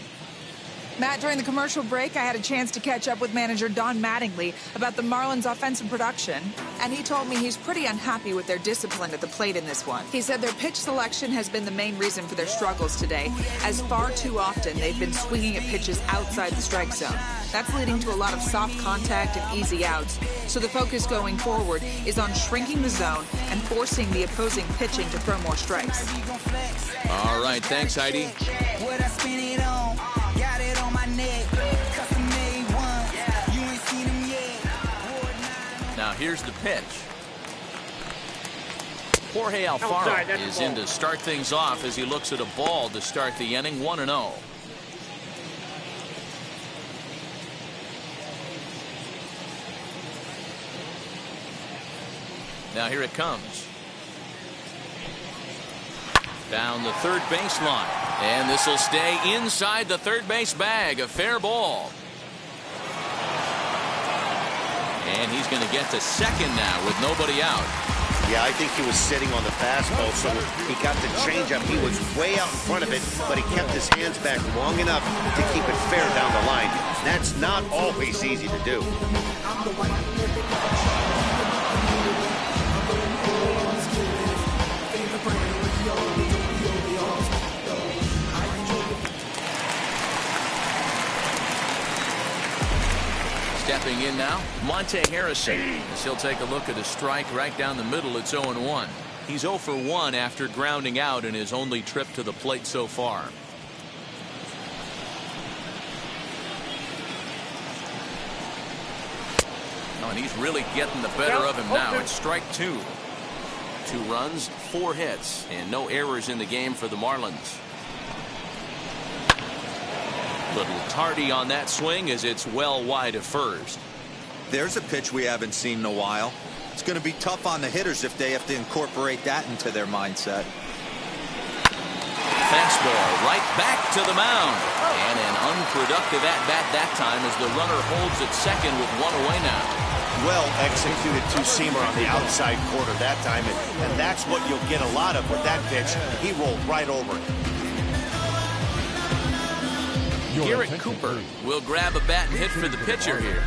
Matt, during the commercial break, I had a chance to catch up with manager Don Mattingly about the Marlins' offensive production, and he told me he's pretty unhappy with their discipline at the plate in this one. He said their pitch selection has been the main reason for their struggles today, as far too often they've been swinging at pitches outside the strike zone. That's leading to a lot of soft contact and easy outs, so the focus going forward is on shrinking the zone and forcing the opposing pitching to throw more strikes. All right, thanks, Heidi. Now here's the pitch. Jorge Alfaro is in to start things off as he looks at a ball to start the inning. 1-0. Now here it comes. Down the third baseline. And this will stay inside the third base bag. A fair ball. And he's going to get to second now with nobody out. Yeah, I think he was sitting on the fastball, so he got the changeup. He was way out in front of it, but he kept his hands back long enough to keep it fair down the line. That's not always easy to do. Stepping in now, Monte Harrison. As he'll take a look at a strike right down the middle. It's 0-1. He's 0 for 1 after grounding out in his only trip to the plate so far. Oh, and he's really getting the better of him now. It's strike 2. 2 runs, 4 hits, and no errors in the game for the Marlins. Little tardy on that swing as it's well wide of first. There's a pitch we haven't seen in a while. It's going to be tough on the hitters if they have to incorporate that into their mindset. Fastball right back to the mound. And an unproductive at-bat that time as the runner holds at second with 1 away now. Well executed two-seamer on the outside corner that time, and that's what you'll get a lot of with that pitch. He rolled right over it. Garrett Cooper will grab a bat and hit for the pitcher here.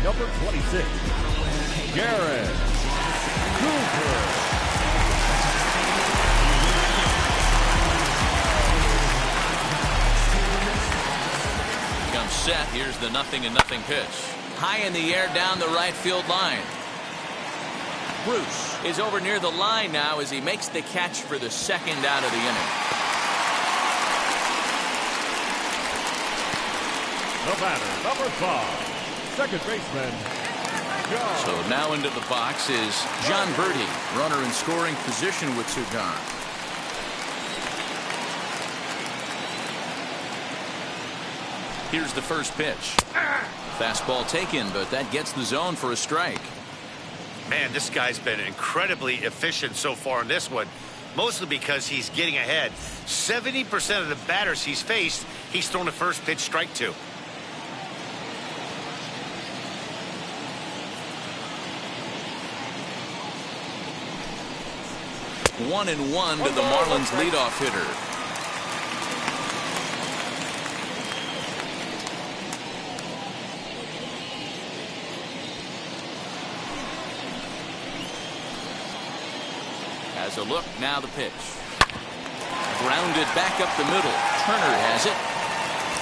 Number 26, Garrett Cooper. Comes set. Here's the 0-0 pitch. High in the air down the right field line. Bruce is over near the line now as he makes the catch for the second out of the inning. The batter, number 5, second baseman, John. So now into the box is John Birdie, runner in scoring position with 2 gone. Here's the first pitch. Fastball taken, but that gets the zone for a strike. Man, this guy's been incredibly efficient so far in this one, mostly because he's getting ahead. 70% of the batters he's faced, he's thrown a first pitch strike to. One 1-1 to the Marlins leadoff hitter. So look, now the pitch. Grounded back up the middle. Turner has it.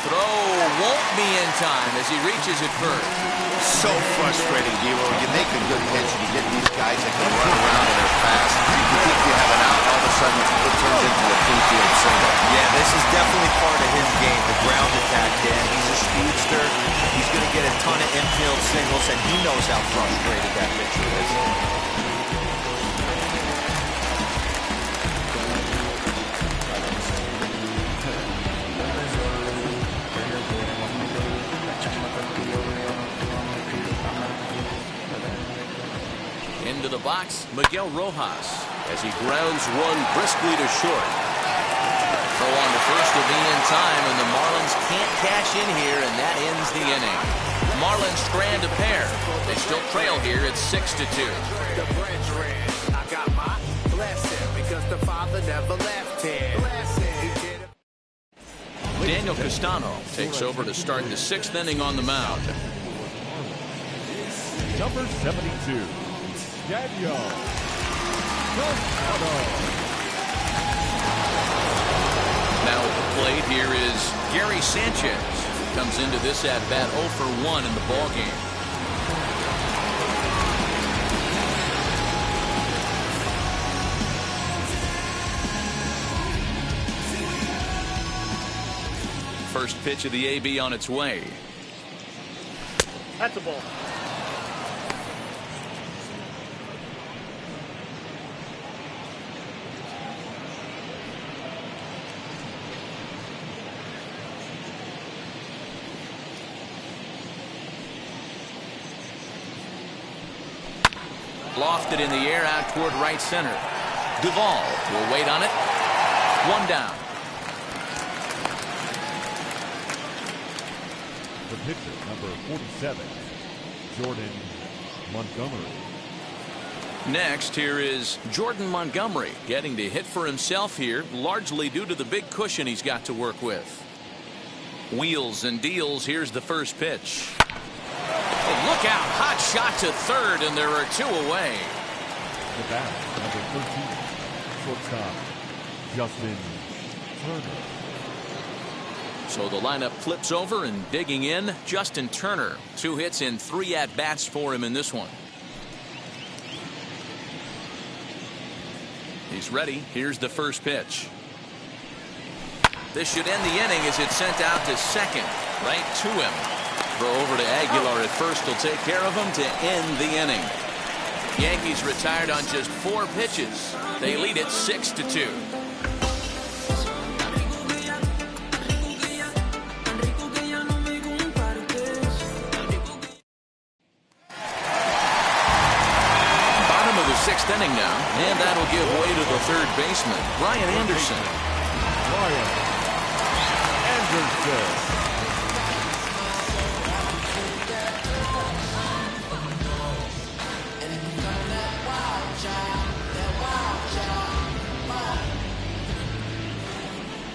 Throw won't be in time as he reaches it first. So frustrating, D'Lo. You make a good pitch and you get these guys that can run around and they're fast. You think you have an out, all of a sudden it turns into a three-field single. Yeah, this is definitely part of his game, the ground attack, Dan. He's a speedster. He's going to get a ton of infield singles, and he knows how frustrated that pitcher is. Into the box, Miguel Rojas as he grounds one briskly to short. Throw on the first will be in time, and the Marlins can't cash in here, and that ends the inning. Marlins strand a pair. They still trail here at 6-2. The branch red. I got my blessing because the father never left here. Daniel Castano takes over to start the 6th inning on the mound. Number 72, Daniel Castano. Now at the plate, here is Gary Sanchez. Comes into this at-bat 0 for 1 in the ballgame. First pitch of the AB on its way. That's a ball. Lofted in the air out toward right center. Duvall will wait on it. One down. The pitcher, number 47, Jordan Montgomery. Next, here is Jordan Montgomery getting to hit for himself here, largely due to the big cushion he's got to work with. Wheels and deals. Here's the first pitch. Oh, look out. Hot shot to third, and there are 2 away. The bat, number 13, shortstop, Justin Turner. So the lineup flips over, and digging in, Justin Turner. 2 hits in 3 at-bats for him in this one. He's ready. Here's the first pitch. This should end the inning as it's sent out to second. Right to him. Throw over to Aguilar at first will take care of him to end the inning. Yankees retired on just 4 pitches. They lead it 6-2. Bottom of the 6th inning now, and that'll give way to the third baseman, Brian Anderson. Brian Anderson.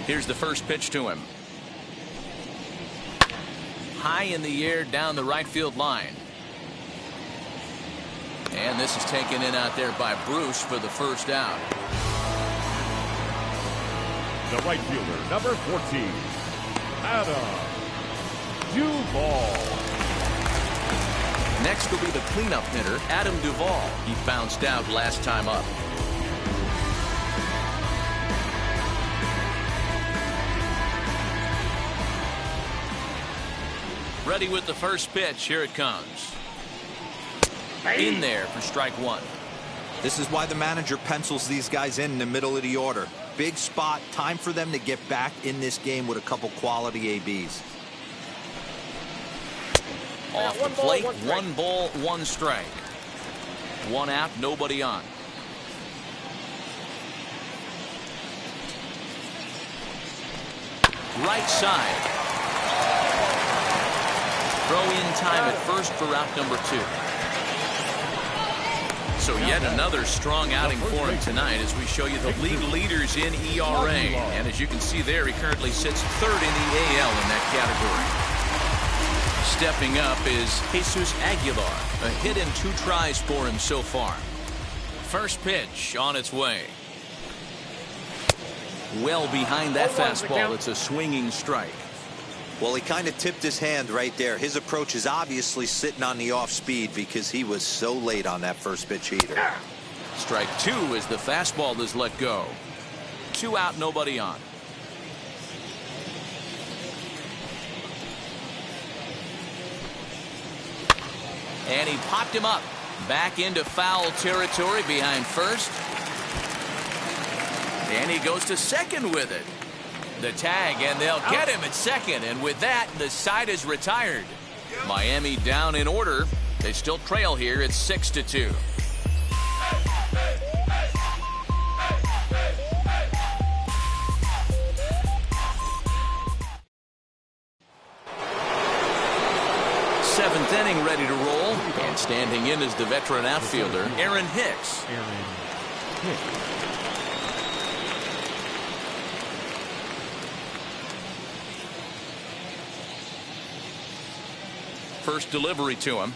Here's the first pitch to him. High in the air down the right field line. And this is taken in out there by Bruce for the first out. The right fielder, number 14, Adam Duvall. Next will be the cleanup hitter, Adam Duvall. He bounced out last time up. Ready with the first pitch. Here it comes. In there for strike 1. This is why the manager pencils these guys in the middle of the order. Big spot, time for them to get back in this game with a couple quality ABs. Off the plate, 1 ball, 1 strike. 1 out, nobody on. Right side. Throw in time at first for out number 2. So yet another strong outing for him tonight as we show you the league leaders in ERA. And as you can see there, he currently sits 3rd in the AL in that category. Stepping up is Jesus Aguilar. A hit in 2 tries for him so far. First pitch on its way. well behind that fastball. It's a swinging strike. Well, he kind of tipped his hand right there. His approach is obviously sitting on the off speed because he was so late on that first pitch heater. Strike 2 as the fastball is let go. 2 out, nobody on. And he popped him up. Back into foul territory behind first. And he goes to second with it. The tag, and they'll get him at second. And with that, the side is retired. Miami down in order. They still trail here. It's 6-2. Seventh inning ready to roll. And standing in is the veteran outfielder, Aaron Hicks. First delivery to him.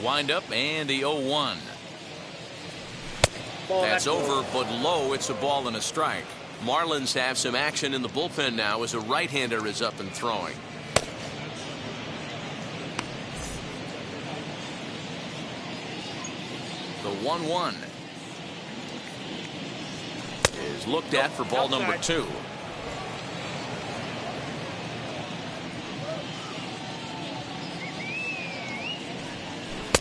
Windup and the 0-1. That's over, but low. It's a ball and a strike. Marlins have some action in the bullpen now as a right-hander is up and throwing. The 1-1 is looked at for ball number 2.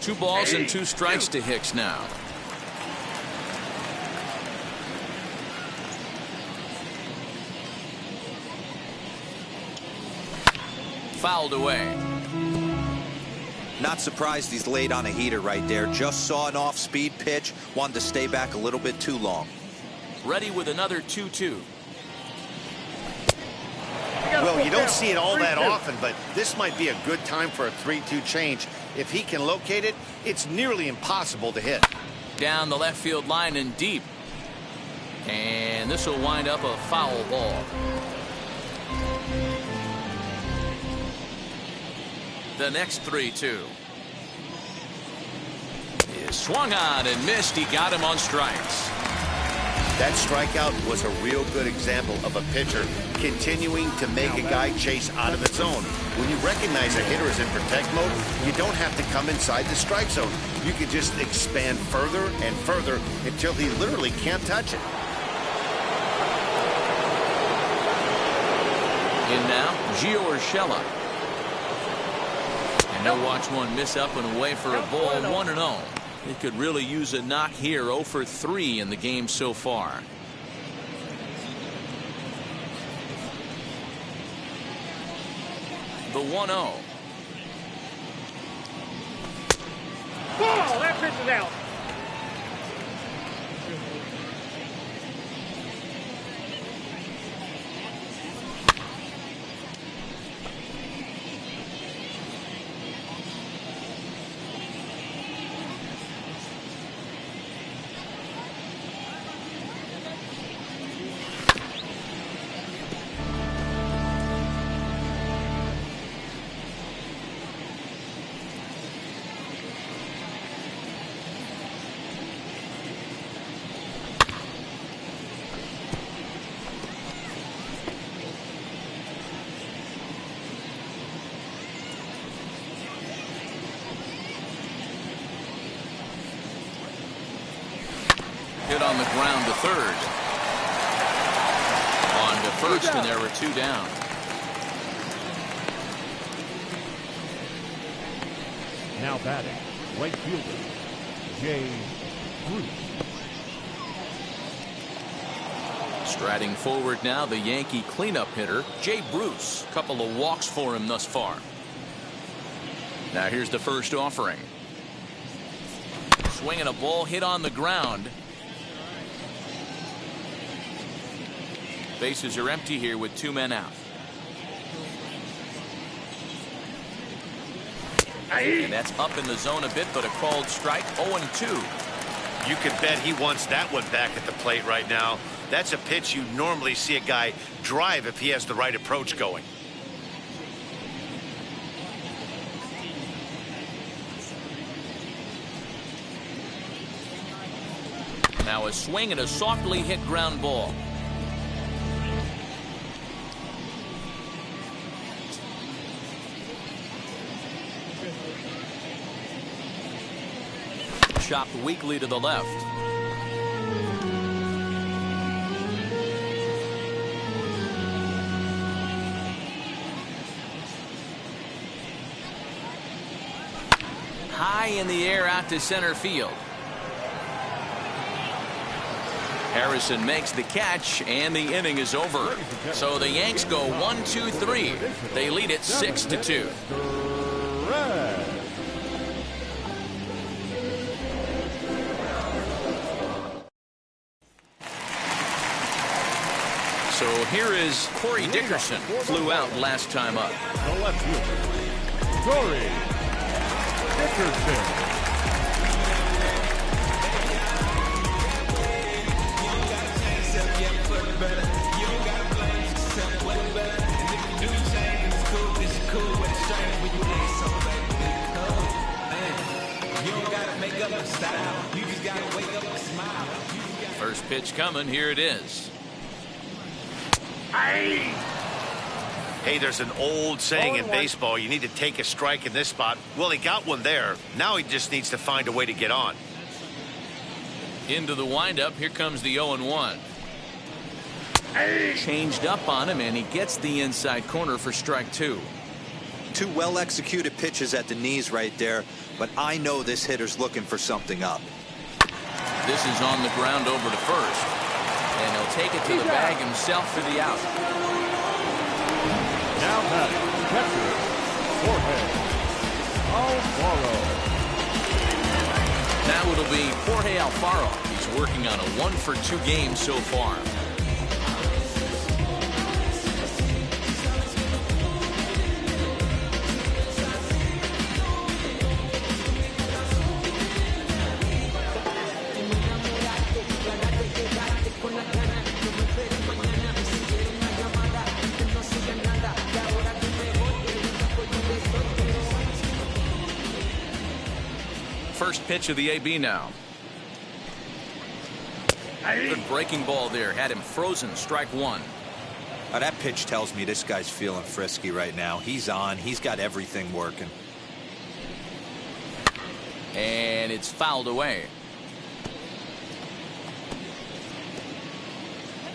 Two balls and 2 strikes to Hicks now. Fouled away. Not surprised he's laid on a heater right there. Just saw an off-speed pitch. Wanted to stay back a little bit too long. Ready with another 2-2. Well, you don't see it all that often, but this might be a good time for a 3-2 change. If he can locate it, it's nearly impossible to hit. Down the left field line and deep. And this will wind up a foul ball. The next 3-2 is swung on and missed. He got him on strikes. That strikeout was a real good example of a pitcher continuing to make a guy chase out of the zone. When you recognize a hitter is in protect mode, you don't have to come inside the strike zone. You can just expand further and further until he literally can't touch it. In now, Gio Urshela. And they'll watch one miss up and away for a ball. 1-0. He could really use a knock here. 0 for 3 in the game so far. The 1-0. Ball! That pitch is out. hit on the ground to third. On to first, and there were 2 down. Now batting, right fielder, Jay Bruce. Striding forward now, the Yankee cleanup hitter, Jay Bruce. Couple of walks for him thus far. Now here's the first offering. Swinging a ball hit on the ground. Bases are empty here with 2 men out. And that's up in the zone a bit, but a called strike. 0-2. You can bet he wants that one back at the plate right now. That's a pitch you normally see a guy drive if he has the right approach going. Now a swing and a softly hit ground ball. Chopped weakly to the left. High in the air out to center field. Harrison makes the catch, and the inning is over. So the Yanks go 1-2-3. They lead it 6-2. So here is Corey Dickerson. Flew out last time up. The left fielder, Corey Dickerson. First pitch coming. Here it is. Hey, there's an old saying in baseball, you need to take a strike in this spot. Well, he got one there. Now he just needs to find a way to get on. Into the windup. Here comes the 0-1. Changed up on him, and he gets the inside corner for strike 2. 2 well-executed pitches at the knees right there, but I know this hitter's looking for something up. This is on the ground over to first, and he'll take it to the bag himself for the out. Now batting, catcher, Jorge Alfaro. Now it'll be Jorge Alfaro. He's working on a 1-for-2 game so far. First pitch of the AB now. Good breaking ball there. Had him frozen. Strike 1. That pitch tells me this guy's feeling frisky right now. He's on. He's got everything working. And it's fouled away.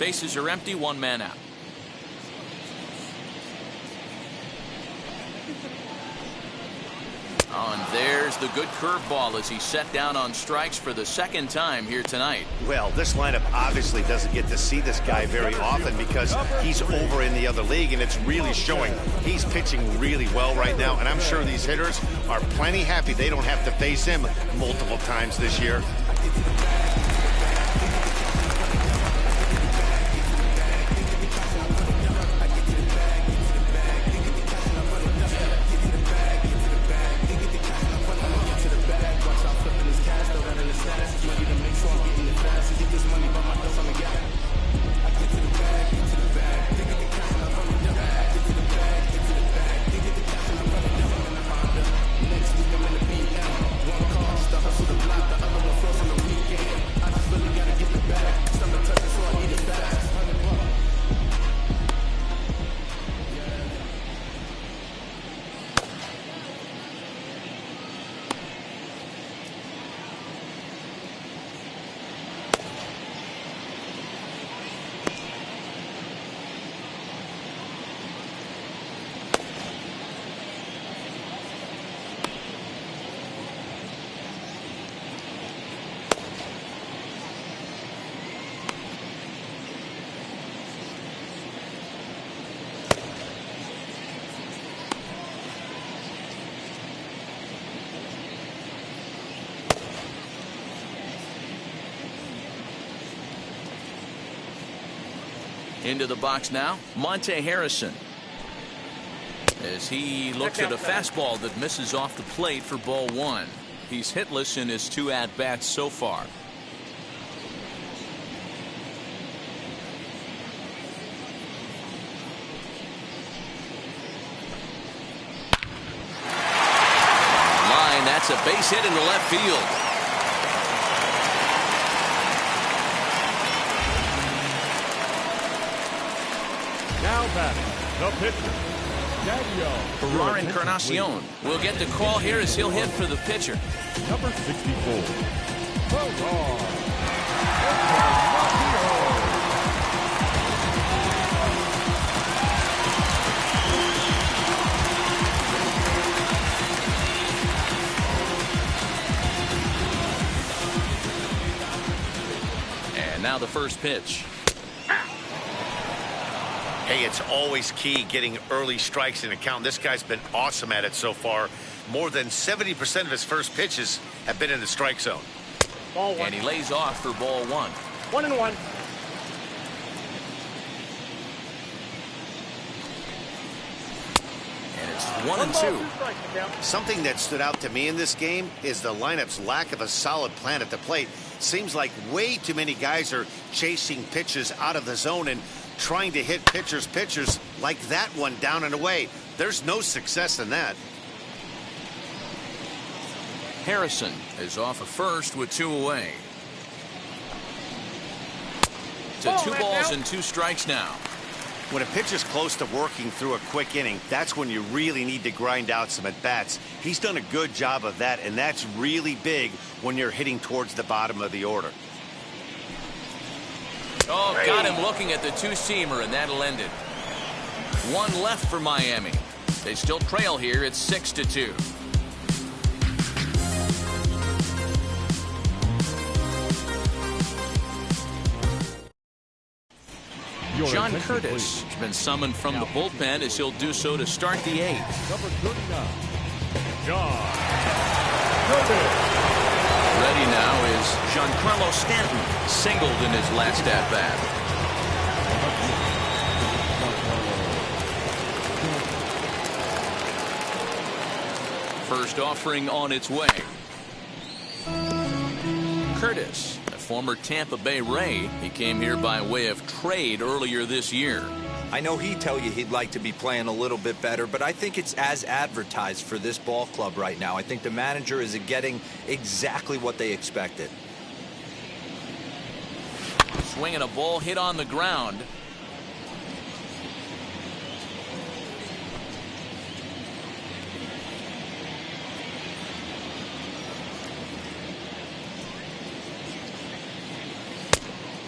Bases are empty. 1 man out. Oh, and there's the good curveball as he set down on strikes for the second time here tonight. Well, this lineup obviously doesn't get to see this guy very often because he's over in the other league, and it's really showing. He's pitching really well right now, and I'm sure these hitters are plenty happy they don't have to face him multiple times this year. Into the box now, Monte Harrison. As he looks at a fastball that misses off the plate for ball one. He's hitless in his 2 at-bats so far. Line, that's a base hit into left field. Now batting, the pitcher, Daniel Ferrar Encarnacion will get the call here as he'll hit for the pitcher. Number 64, Ferrar Encarnacion. And now the first pitch. Hey, it's always key getting early strikes in a count. This guy's been awesome at it so far. More than 70% of his first pitches have been in the strike zone. Ball 1. And he lays off for ball 1. 1-1. And it's 1-2. Something that stood out to me in this game is the lineup's lack of a solid plan at the plate. Seems like way too many guys are chasing pitches out of the zone and trying to hit pitchers like that one down and away. There's no success in that. Harrison is off of first with 2 away. To 2 balls and 2 strikes now. When a pitcher's close to working through a quick inning, that's when you really need to grind out some at-bats. He's done a good job of that, and that's really big when you're hitting towards the bottom of the order. Oh, got him looking at the 2-seamer, and that'll end it. 1 left for Miami. They still trail here. It's 6-2. John Curtis has been summoned from the bullpen as he'll do so to start the 8th. Number 39, John Curtis. Ready now is Giancarlo Stanton, singled in his last at-bat. First offering on its way. Curtis, a former Tampa Bay Ray. He came here by way of trade earlier this year. I know he'd tell you he'd like to be playing a little bit better, but I think it's as advertised for this ball club right now. I think the manager is getting exactly what they expected. Swinging a ball hit on the ground.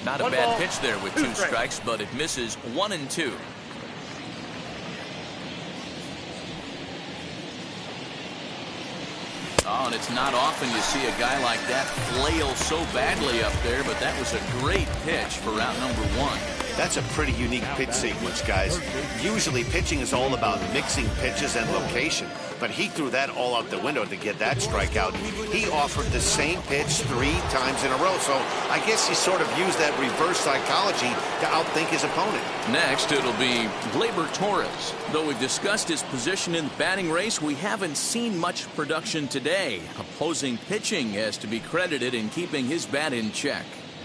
Not a bad pitch there with 2 strikes, but it misses 1-2. Oh, and it's not often you see a guy like that flail so badly up there, but that was a great pitch for route number 1. That's a pretty unique pitch sequence, guys. Usually pitching is all about mixing pitches and location, but he threw that all out the window to get that strikeout. He offered the same pitch 3 times in a row, so I guess he sort of used that reverse psychology to outthink his opponent. Next, it'll be Gleyber Torres. Though we've discussed his position in the batting race, we haven't seen much production today. Opposing pitching has to be credited in keeping his bat in check.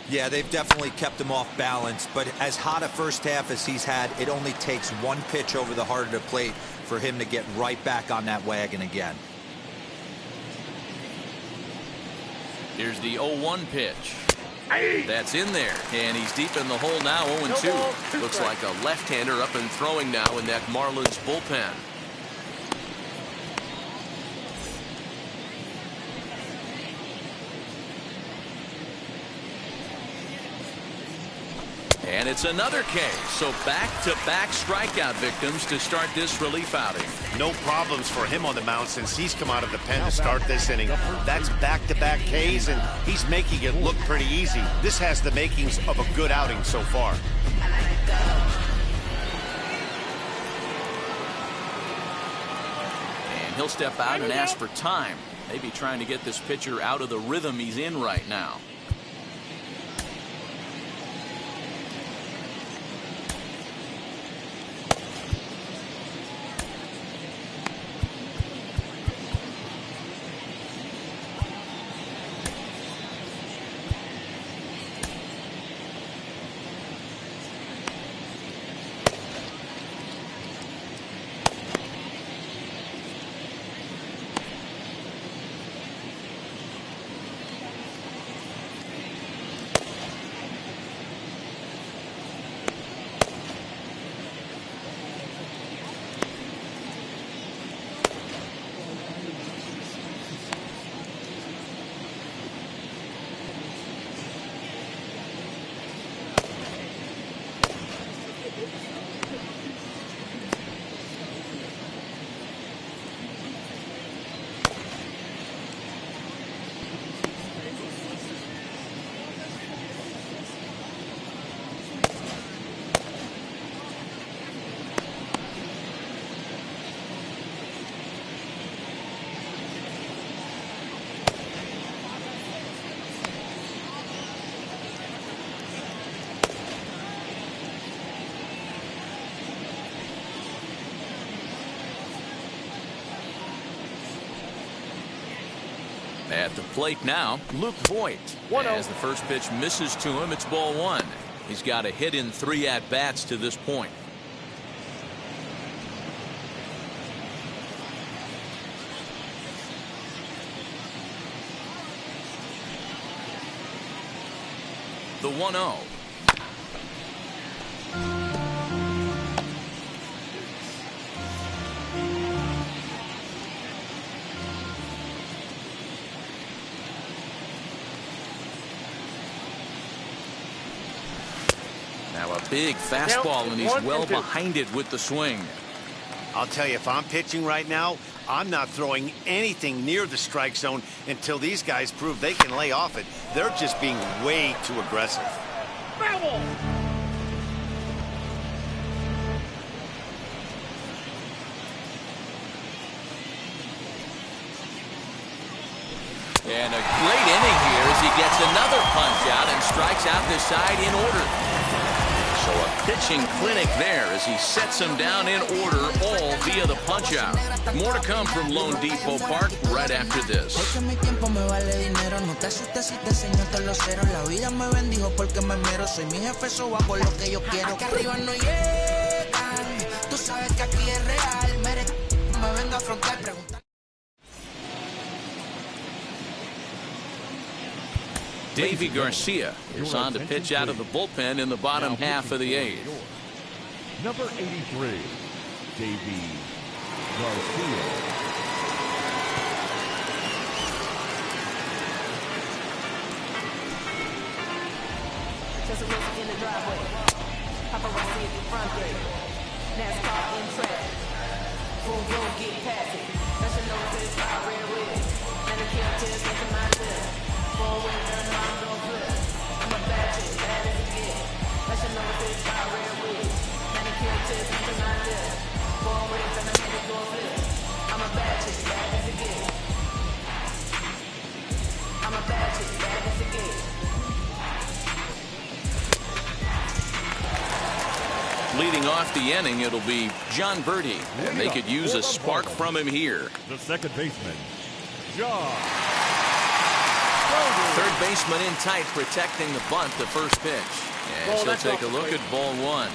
Yeah, they've definitely kept him off balance, but as hot a first half as he's had, it only takes 1 pitch over the heart of the plate for him to get right back on that wagon again. Here's the 0-1 pitch. That's in there, and he's deep in the hole now, 0-2. Looks like a left-hander up and throwing now in that Marlins bullpen. And it's another K. So back-to-back strikeout victims to start this relief outing. No problems for him on the mound since he's come out of the pen to start this inning. That's back-to-back Ks, and he's making it look pretty easy. This has the makings of a good outing so far. And he'll step out and ask for time. Maybe trying to get this pitcher out of the rhythm he's in right now. At the plate now, Luke Voigt. As the first pitch misses to him, it's ball one. He's got a hit in 3 at-bats to this point. The 1-0. Now a big fastball, and he's well behind it with the swing. I'll tell you, if I'm pitching right now, I'm not throwing anything near the strike zone until these guys prove they can lay off it. They're just being way too aggressive. And a great inning here as he gets another punch out and strikes out the side in order. So a pitching clinic there as he sets him down in order, all via the punch out. More to come from Lone Depot Park right after this. Davy Garcia is on to pitch out of the bullpen in the bottom half of the 8th. Number 83, Davy Garcia. Just a in the driveway. Paparazzi at the front gate. NASCAR in track. Boom, boom, get past it. National Notice, I red red. Manicure tears into my lip. Forward, turn around, don't flip. I'm a bad chick, bad as it gets. National Notice, I red red. Manicure tears into my lip. Forward, turn around, don't flip. I'm a bad chick, bad as it gets. I'm a bad chick, bad as it gets. Leading off the inning, it'll be John Birdie, and they could use a spark from him here. The second baseman, John. Third baseman in tight, protecting the bunt, the first pitch. And she'll take a look at ball one.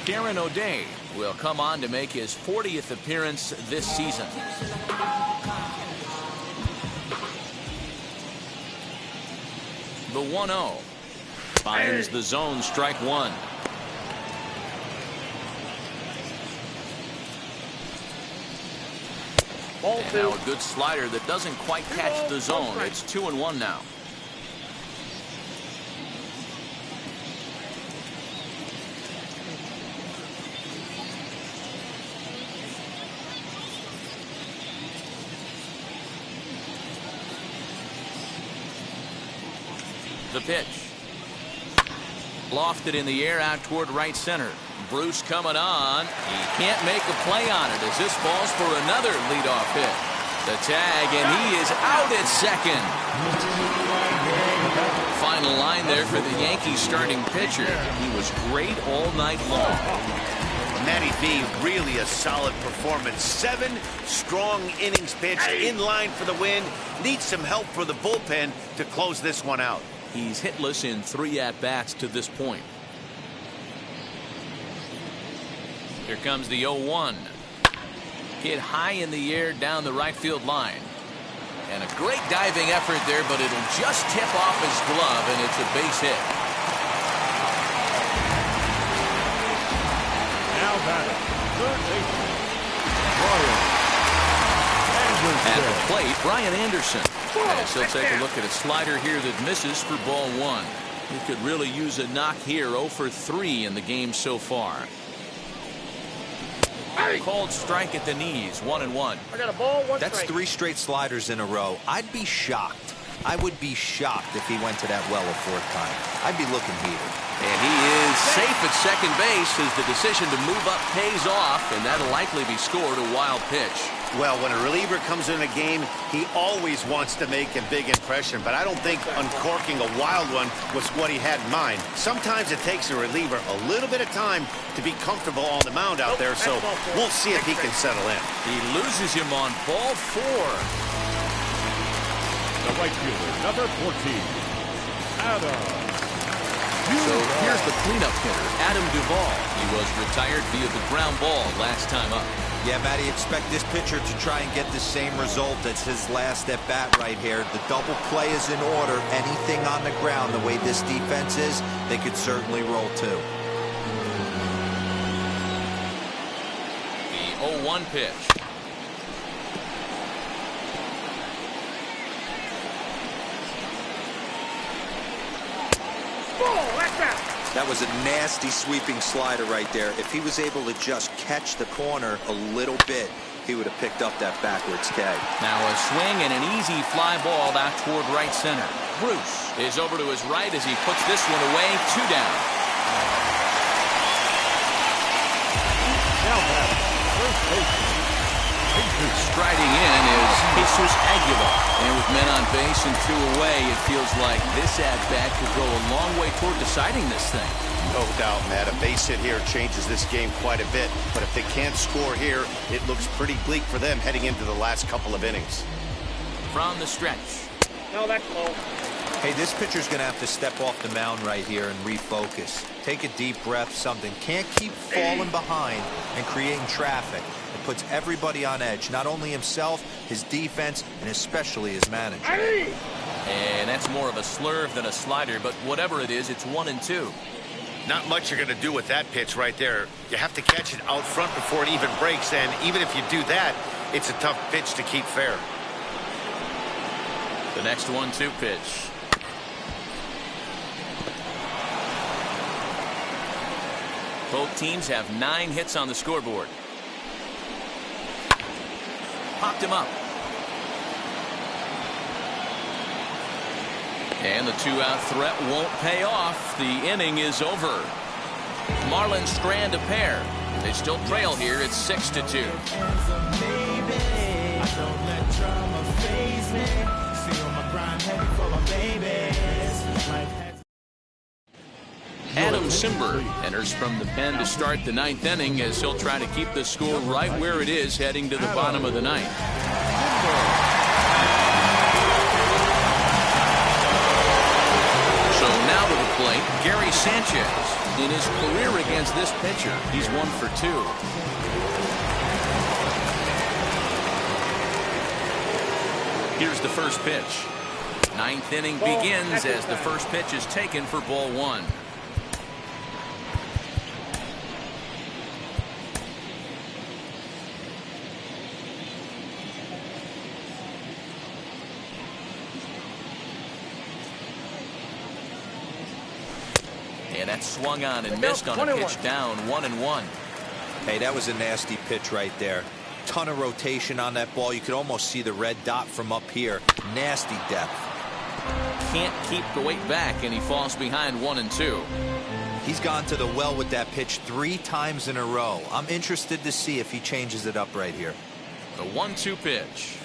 Darren O'Day will come on to make his 40th appearance this season. The 1-0 finds the zone, strike one. And now a good slider that doesn't quite catch the zone. It's 2-1 now. The pitch. Lofted in the air out toward right center. Bruce coming on. He can't make a play on it as this falls for another leadoff hit. The tag, and he is out at second. Final line there for the Yankees starting pitcher. He was great all night long. Matty V, really a solid performance. 7 strong innings pitched, in line for the win. Needs some help for the bullpen to close this one out. He's hitless in 3 at-bats to this point. Here comes the 0-1. Hit high in the air down the right field line. And a great diving effort there, but it'll just tip off his glove, and it's a base hit. Now batting, third baseman, Brian Anderson. At the plate, Brian Anderson. As he'll take a look at a slider here that misses for ball one. He could really use a knock here. 0 for 3 in the game so far. Called strike at the knees, 1-1. I got a ball, 1 That's strike. 3 straight sliders in a row. I'd be shocked. I would be shocked if he went to that well a 4th time. I'd be looking heated. And he is safe at second base as the decision to move up pays off, and that'll likely be scored a wild pitch. Well, when a reliever comes in a game, he always wants to make a big impression, but I don't think uncorking a wild one was what he had in mind. Sometimes it takes a reliever a little bit of time to be comfortable on the mound out there, so we'll see if he can settle in. He loses him on ball 4. The right fielder, number 14, Adam. So here's the cleanup hitter, Adam Duvall. He was retired via the ground ball last time up. Yeah, Matty, expect this pitcher to try and get the same result as his last at bat right here. The double play is in order. Anything on the ground, the way this defense is, they could certainly roll too. The 0-1 pitch. That was a nasty sweeping slider right there. If he was able to just catch the corner a little bit, he would have picked up that backwards K. Now a swing and an easy fly ball out toward right center. Bruce is over to his right as he puts this one away. 2 down. Now back, first base. Striding in is Jesus Aguilar. And with men on base and 2 away, it feels like this at-bat could go a long way toward deciding this thing. No doubt, Matt. A base hit here changes this game quite a bit. But if they can't score here, it looks pretty bleak for them heading into the last couple of innings. From the stretch. No, that's low. Hey, this pitcher's going to have to step off the mound right here and refocus. Take a deep breath, something. Can't keep falling behind and creating traffic. It puts everybody on edge, not only himself, his defense, and especially his manager. And that's more of a slurve than a slider, but whatever it is, it's 1-2. Not much you're going to do with that pitch right there. You have to catch it out front before it even breaks, and even if you do that, it's a tough pitch to keep fair. The next 1-2 pitch. Both teams have 9 hits on the scoreboard. Popped him up. And the 2-out threat won't pay off. The inning is over. Marlins strand a pair. They still trail here. It's 6-2. Adam Simber enters from the pen to start the 9th inning as he'll try to keep the score right where it is heading to the bottom of the 9th. So now to the plate, Gary Sanchez. In his career against this pitcher, he's 1 for 2. Here's the first pitch. 9th inning begins as the first pitch is taken for ball 1. And that swung on and missed on a pitch down, 1-1. Hey, that was a nasty pitch right there. Ton of rotation on that ball. You could almost see the red dot from up here. Nasty depth. Can't keep the weight back, and he falls behind 1-2. He's gone to the well with that pitch 3 times in a row. I'm interested to see if he changes it up right here. The 1-2 pitch.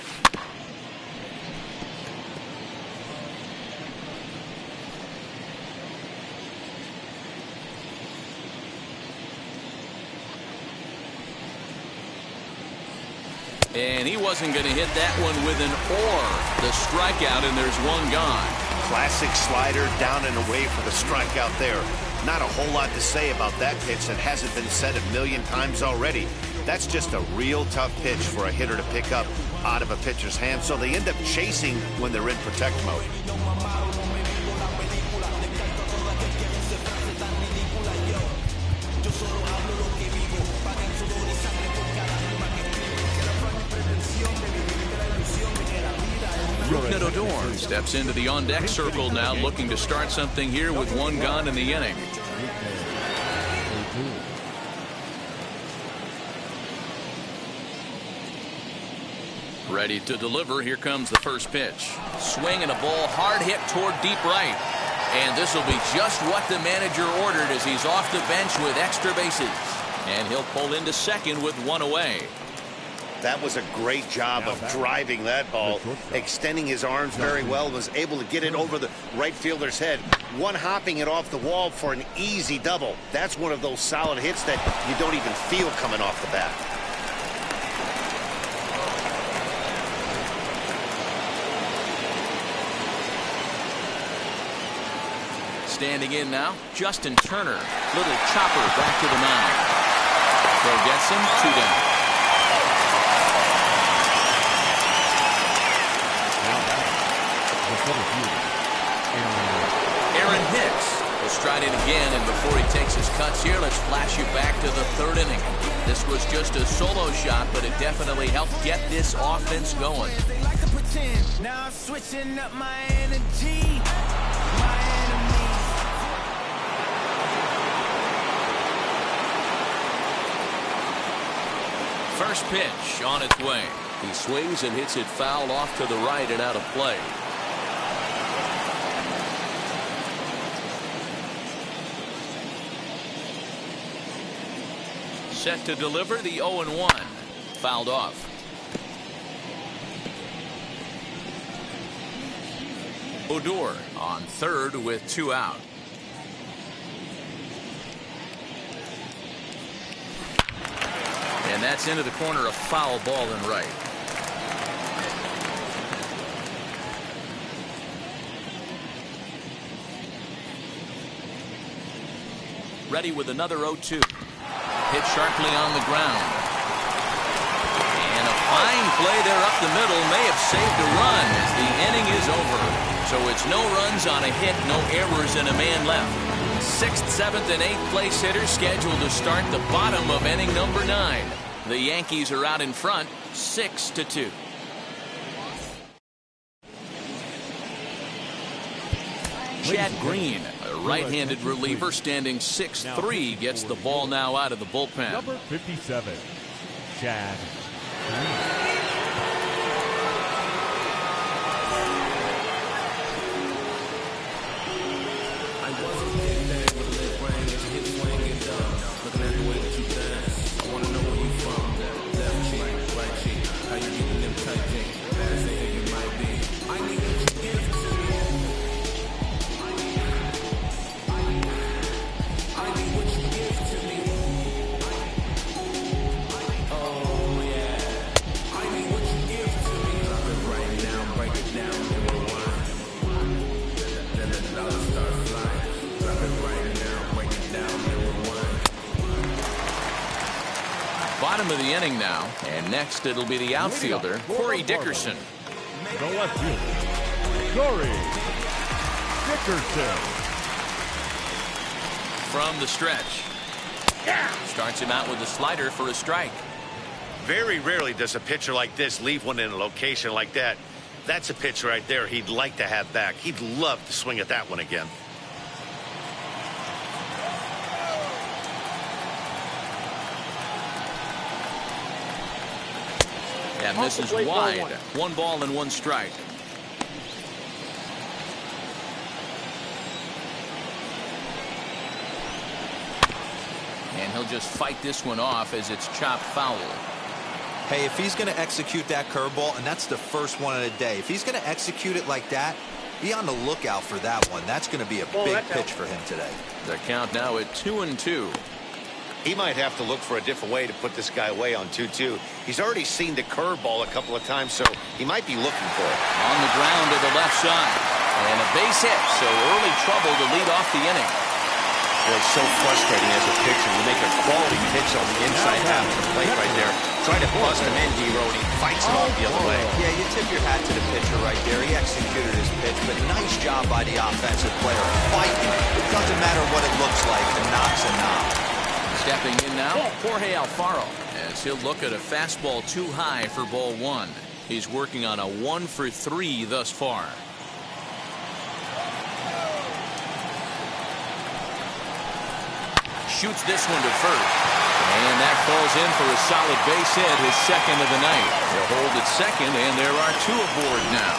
And he wasn't going to hit that one with an or. The strikeout, and there's 1 gone. Classic slider down and away for the strikeout there. Not a whole lot to say about that pitch that hasn't been said a million times already. That's just a real tough pitch for a hitter to pick up out of a pitcher's hand, so they end up chasing when they're in protect mode. Rougned Odor steps into the on-deck circle now, looking to start something here with 1 gone in the inning. Ready to deliver. Here comes the first pitch. Swing and a ball hard hit toward deep right. And this will be just what the manager ordered as he's off the bench with extra bases. And he'll pull into second with 1 away. That was a great job of driving that ball, extending his arms very well, was able to get it over the right fielder's head, one-hopping it off the wall for an easy double. That's one of those solid hits that you don't even feel coming off the bat. Standing in now, Justin Turner. Little chopper back to the nine. Throw gets him, 2 down. Aaron Hicks will stride in again, and before he takes his cuts here, let's flash you back to the 3rd inning. This was just a solo shot, but it definitely helped get this offense going. They like to pretend. Now I'm switching up my energy. My enemies. First pitch on its way. He swings and hits it foul off to the right and out of play. Set to deliver the 0-1. Fouled off. Odor on 3rd with 2 out. And that's into the corner, a foul ball and right. Ready with another 0-2. Hit sharply on the ground. And a fine play there up the middle may have saved a run as the inning is over. So it's no runs on a hit, no errors, and a man left. 6th, 7th, and 8th place hitters scheduled to start the bottom of inning number 9. The Yankees are out in front, 6-2. Chad Green, a right-handed reliever standing 6'3", gets the ball now out of the bullpen. Number 57, Chad Green. Bottom of the inning now, and next it'll be the outfielder, Corey Dickerson. The left fielder, Corey Dickerson. From the stretch. Starts him out with a slider for a strike. Very rarely does a pitcher like this leave one in a location like that. That's a pitch right there he'd like to have back. He'd love to swing at that one again. That misses wide. 1 ball and 1 strike. And he'll just fight this one off as it's chopped foul. Hey, if he's going to execute that curveball, and that's the first one of the day, if he's going to execute it like that, be on the lookout for that one. That's going to be a big pitch for him today. The count now at 2-2. He might have to look for a different way to put this guy away on 2-2. He's already seen the curveball a couple of times, so he might be looking for it. On the ground to the left side. And a base hit, so early trouble to lead off the inning. Boy, it's so frustrating as a pitcher. You make a quality pitch on the inside half of the plate right there. Try to bust him in, D-Row, and he fights it off the other way. Yeah, you tip your hat to the pitcher right there. He executed his pitch, but nice job by the offensive player. Fighting. It doesn't matter what it looks like. The knock's a knock. Stepping in now, Jorge Alfaro, as he'll look at a fastball too high for ball 1. He's working on a 1 for 3 thus far. Shoots this one to first. And that falls in for a solid base hit, his second of the night. They'll hold at second, and there are 2 aboard now.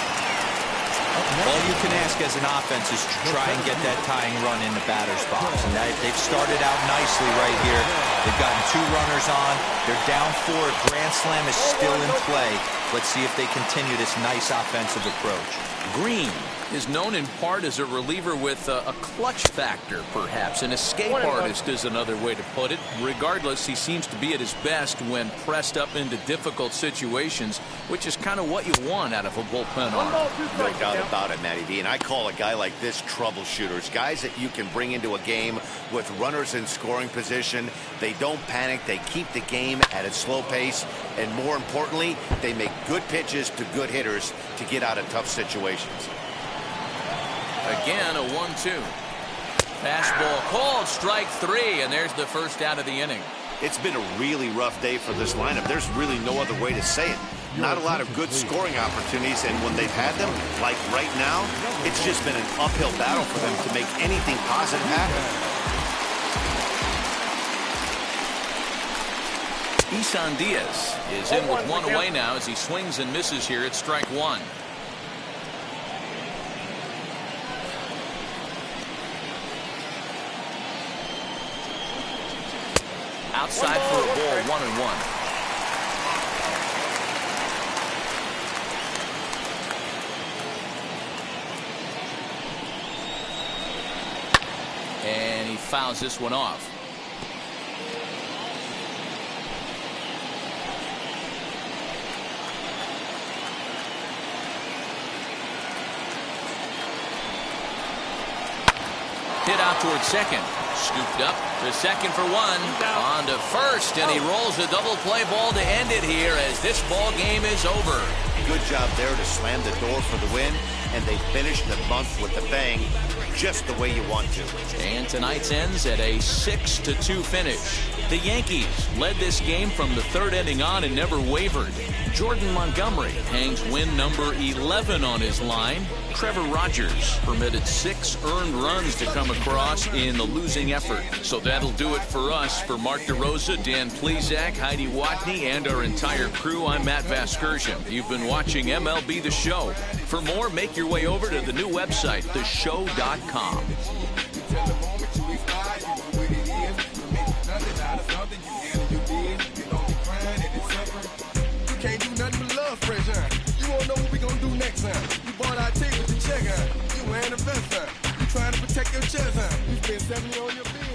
All you can ask as an offense is to try and get that tying run in the batter's box. And they've started out nicely right here. They've gotten 2 runners on. They're down 4. Grand slam is still in play. Let's see if they continue this nice offensive approach. Green is known in part as a reliever with a clutch factor, perhaps. An escape artist is another way to put it. Regardless, he seems to be at his best when pressed up into difficult situations, which is kind of what you want out of a bullpen arm. No doubt about it, Matty D. And I call a guy like this troubleshooters. Guys that you can bring into a game with runners in scoring position. They don't panic. They keep the game at a slow pace. And more importantly, they make good pitches to good hitters to get out of tough situations. Again, a 1-2. Fastball called, strike 3, and there's the first out of the inning. It's been a really rough day for this lineup. There's really no other way to say it. Not a lot of good scoring opportunities, and when they've had them, like right now, it's just been an uphill battle for them to make anything positive happen. Isan Diaz is in with 1 away now as he swings and misses here at strike 1. Outside for a ball, 1-1. And he fouls this one off. Hit out towards second. Scooped up to second for 1. On to first, and he rolls a double play ball to end it here as this ball game is over. Good job there to slam the door for the win, and they finished the month with a bang, just the way you want to. And tonight's ends at a 6-2 finish. The Yankees led this game from the 3rd inning on and never wavered. Jordan Montgomery hangs win number 11 on his line. Trevor Rogers permitted 6 earned runs to come across in the losing effort. So that'll do it for us. For Mark DeRosa, Dan Plesac, Heidi Watney, and our entire crew, I'm Matt Vasgersian. You've been watching MLB The Show. For more, make your way over to the new website, theshow.com. You can't do nothing but love, fresh, huh? You won't know what we gonna do next, huh? You bought our tape with the check, huh? You wearing a vest, huh? You trying to protect your chest, huh? You spent 70 on your bill.